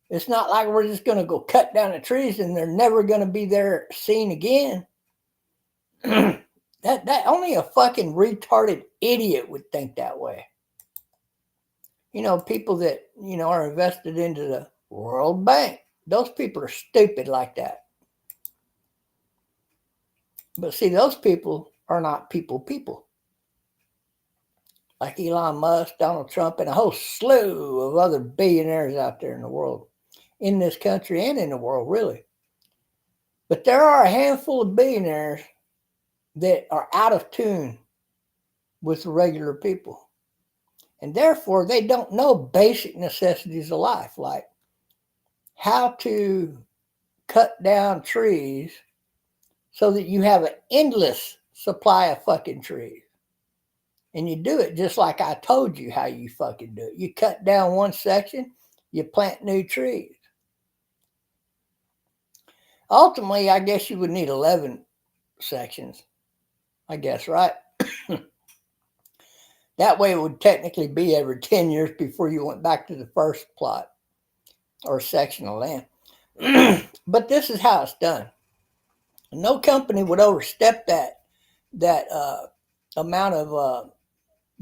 It's not like we're just going to go cut down the trees and they're never going to be there seen again. that only a fucking retarded idiot would think that way. You know, people that, you know, are invested into the World Bank. Those people are stupid like that. But see, those people are not people. Like Elon Musk, Donald Trump, and a whole slew of other billionaires out there in the world. In this country and in the world, really. But there are a handful of billionaires that are out of tune with regular people. And therefore, they don't know basic necessities of life, like how to cut down trees so that you have an endless supply of fucking trees. And you do it just like I told you how you fucking do it. You cut down one section, you plant new trees. Ultimately, I guess you would need 11 sections. I guess, right? That way it would technically be every 10 years before you went back to the first plot or section of land. But this is how it's done. No company would overstep that amount of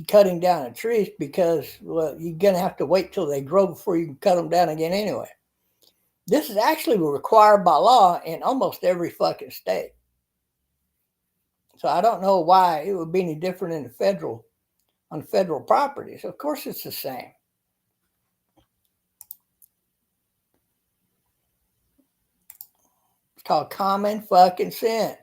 cutting down of trees because, well, you're going to have to wait till they grow before you can cut them down again anyway. This is actually required by law in almost every fucking state. So I don't know why it would be any different in on federal properties. Of course it's the same. It's called common fucking sense.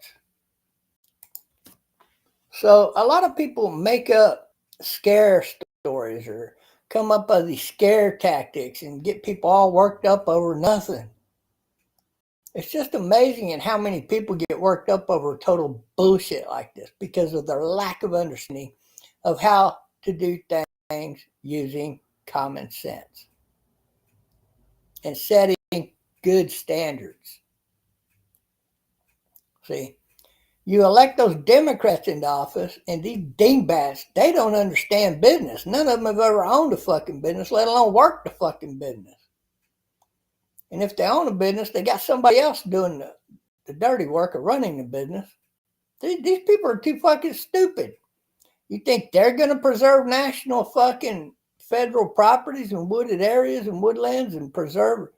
So a lot of people make up scare stories or come up with these scare tactics and get people all worked up over nothing. It's just amazing at how many people get worked up over total bullshit like this because of their lack of understanding of how to do things using common sense. and setting good standards. See, you elect those Democrats into office, and these dingbats, they don't understand business. None of them have ever owned a fucking business, let alone worked the fucking business. And if they own a business, they got somebody else doing the dirty work of running the business. These people are too fucking stupid. You think they're going to preserve national fucking federal properties and wooded areas and woodlands and preserve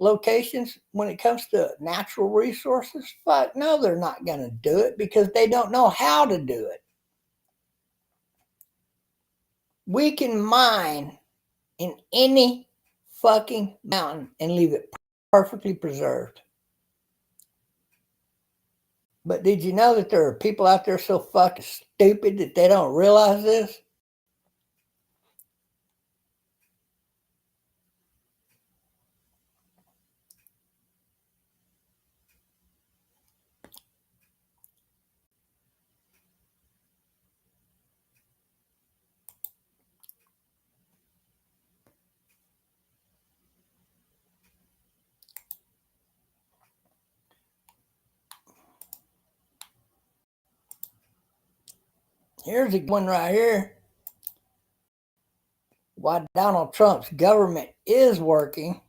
locations when it comes to natural resources? Fuck no, they're not going to do it because they don't know how to do it. We can mine in any fucking mountain and leave it perfectly preserved. But did you know that there are people out there so fucking stupid that they don't realize this? Here's a one right here. Why Donald Trump's government is working.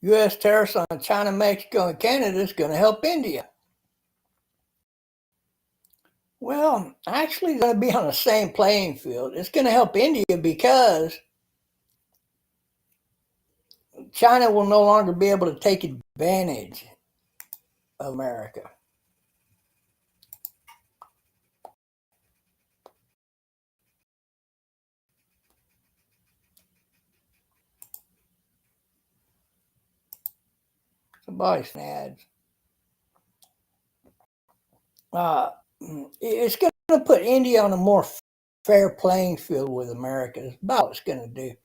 U.S. tariffs on China, Mexico, and Canada is going to help India. Well, actually, it's going to be on the same playing field. It's going to help India because China will no longer be able to take advantage of America. Somebody's ads. It's going to put India on a more fair playing field with America. That's about what it's going to do.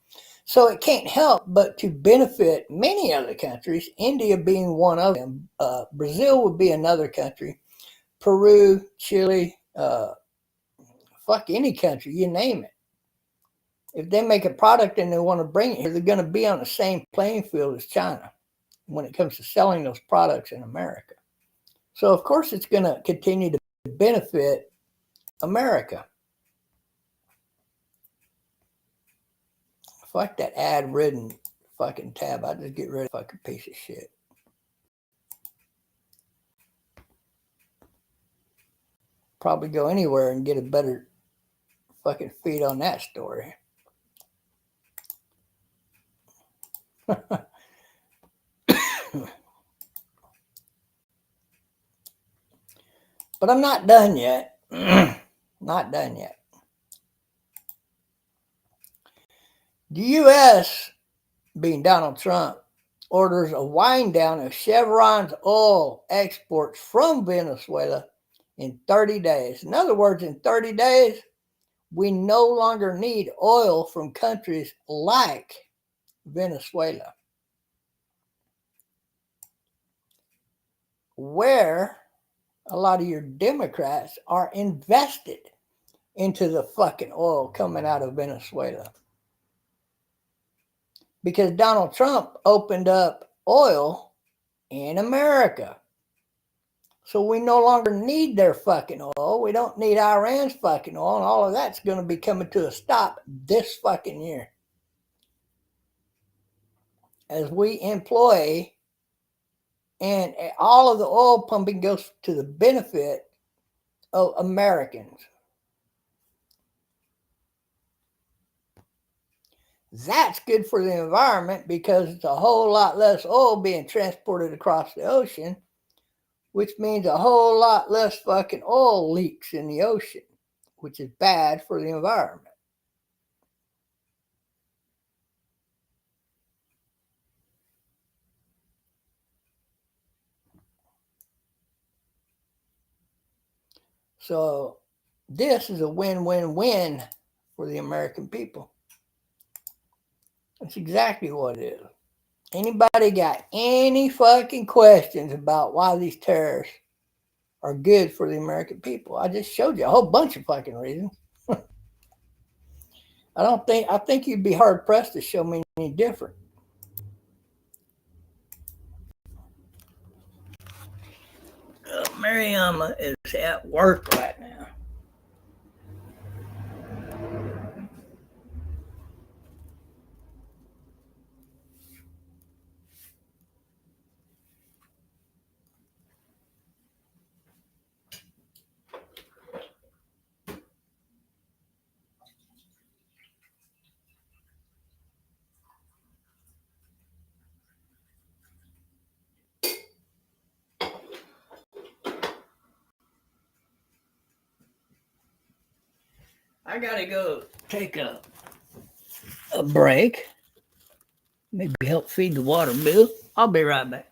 So it can't help but to benefit many other countries, India being one of them. Brazil would be another country. Peru, Chile, fuck any country, you name it. If they make a product and they want to bring it here, they're going to be on the same playing field as China when it comes to selling those products in America. So, of course, it's going to continue to benefit America. Fuck that ad-ridden fucking tab. I just get rid of fucking piece of shit. Probably go anywhere and get a better fucking feed on that story. But I'm not done yet. Not done yet. The U.S., being Donald Trump, orders a wind down of Chevron's oil exports from Venezuela in 30 days. In other words, in 30 days, we no longer need oil from countries like Venezuela, where a lot of your Democrats are invested into the fucking oil coming out of Venezuela. Because Donald Trump opened up oil in America. So we no longer need their fucking oil. We don't need Iran's fucking oil. And all of that's going to be coming to a stop this fucking year. As we employ, and all of the oil pumping goes to the benefit of Americans. That's good for the environment because it's a whole lot less oil being transported across the ocean, which means a whole lot less fucking oil leaks in the ocean, which is bad for the environment. So this is a win-win-win for the American people. That's exactly what it is. Anybody got any fucking questions about why these tariffs are good for the American people? I just showed you a whole bunch of fucking reasons. I think you'd be hard pressed to show me any different. Mariama is at work right now. I gotta go take a break. Maybe help feed the water bill. I'll be right back.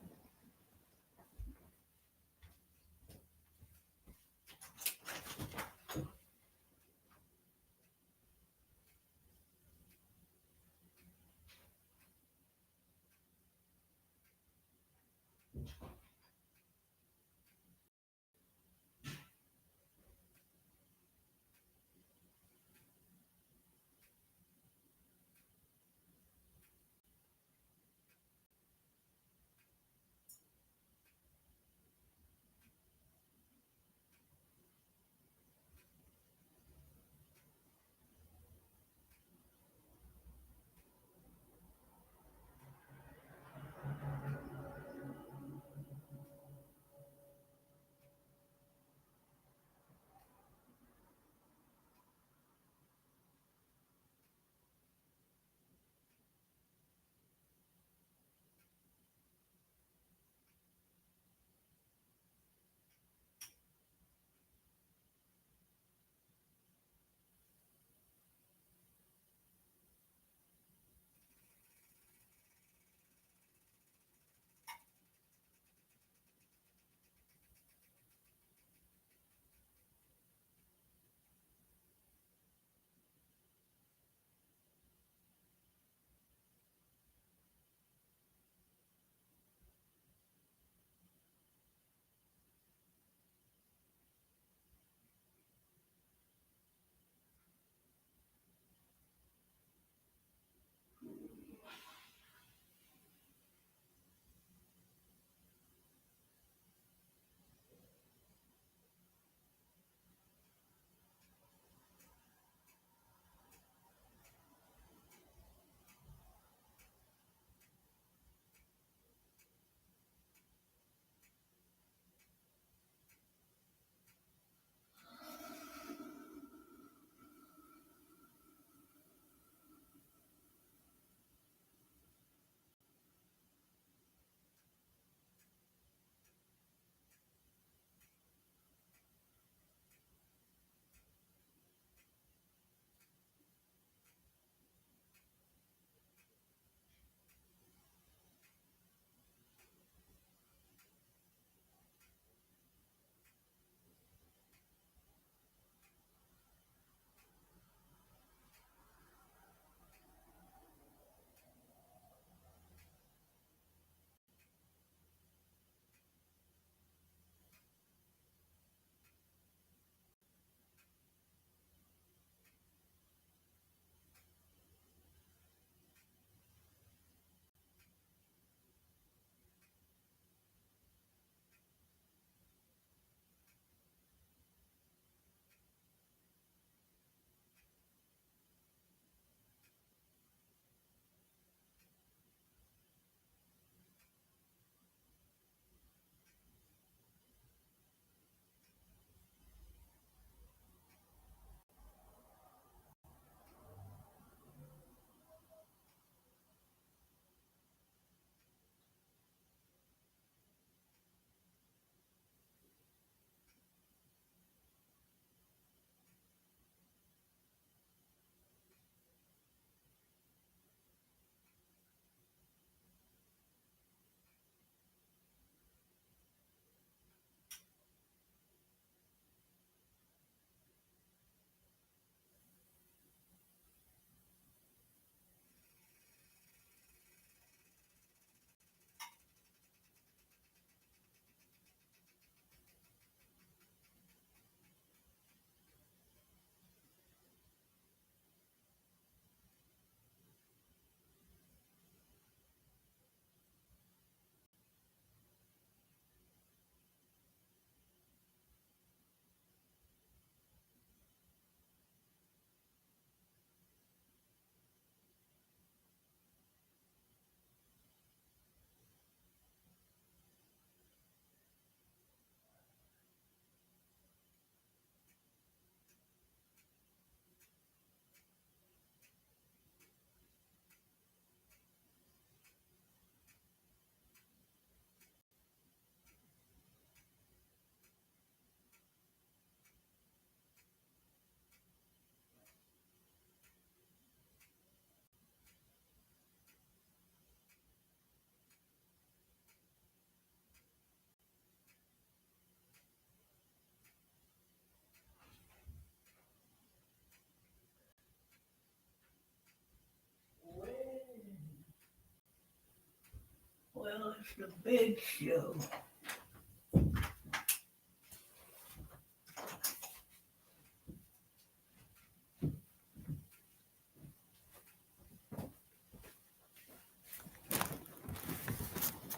It's the big show.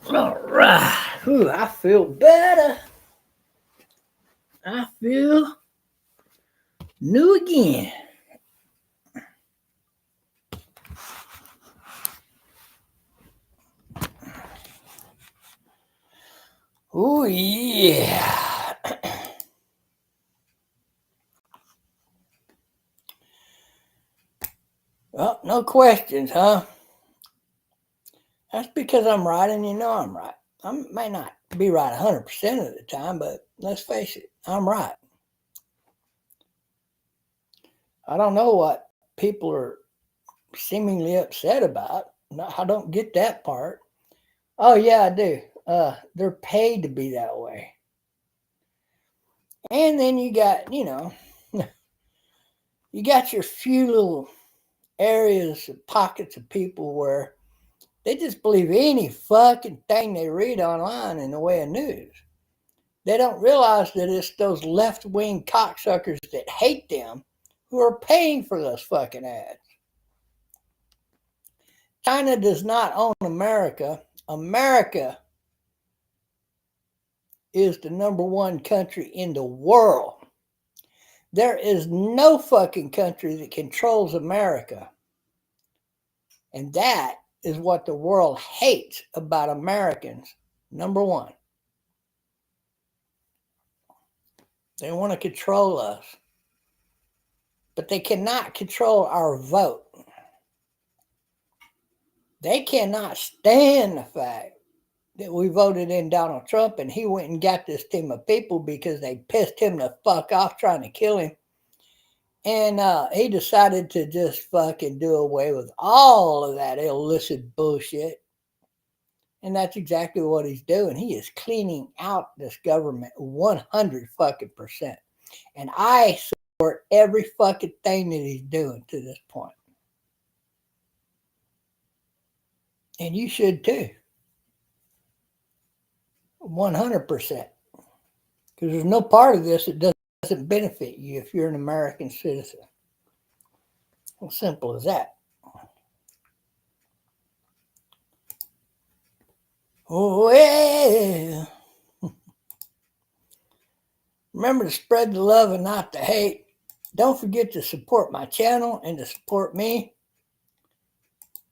All right. Ooh, I feel better. I feel new again. Oh, yeah. Well, no questions, huh? That's because I'm right and you know I'm right. I may not be right 100% of the time, but let's face it, I'm right. I don't know what people are seemingly upset about. No, I don't get that part. Oh, yeah, I do. They're paid to be that way. And then you got, you got your few little areas, pockets of people where they just believe any fucking thing they read online in the way of news. They don't realize that it's those left-wing cocksuckers that hate them who are paying for those fucking ads. China does not own America. America is the number one country in the world. There is no fucking country that controls America. And that is what the world hates about Americans. Number one. They want to control us. But they cannot control our vote. They cannot stand the fact that we voted in Donald Trump and he went and got this team of people because they pissed him the fuck off trying to kill him. And he decided to just fucking do away with all of that illicit bullshit. And that's exactly what he's doing. He is cleaning out this government 100 fucking percent. And I support every fucking thing that he's doing to this point. And you should too. 100%. Because there's no part of this that doesn't benefit you if you're an American citizen. Well, simple as that. Oh, yeah. Remember to spread the love and not the hate. Don't forget to support my channel and to support me.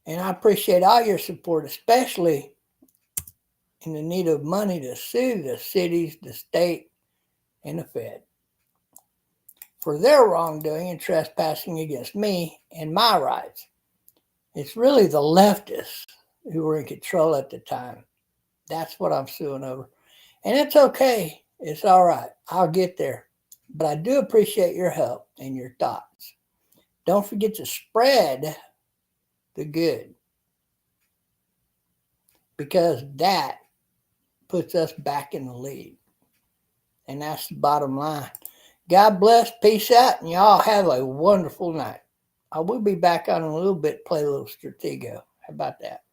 And I appreciate all your support, especially in the need of money to sue the cities, the state, and the Fed for their wrongdoing and trespassing against me and my rights. It's really the leftists who were in control at the time. That's what I'm suing over. And it's okay. It's all right. I'll get there. But I do appreciate your help and your thoughts. Don't forget to spread the good, because that puts us back in the lead. And that's the bottom line. God bless, peace out, and y'all have a wonderful night. I will be back on in a little bit, play a little Stratego. How about that?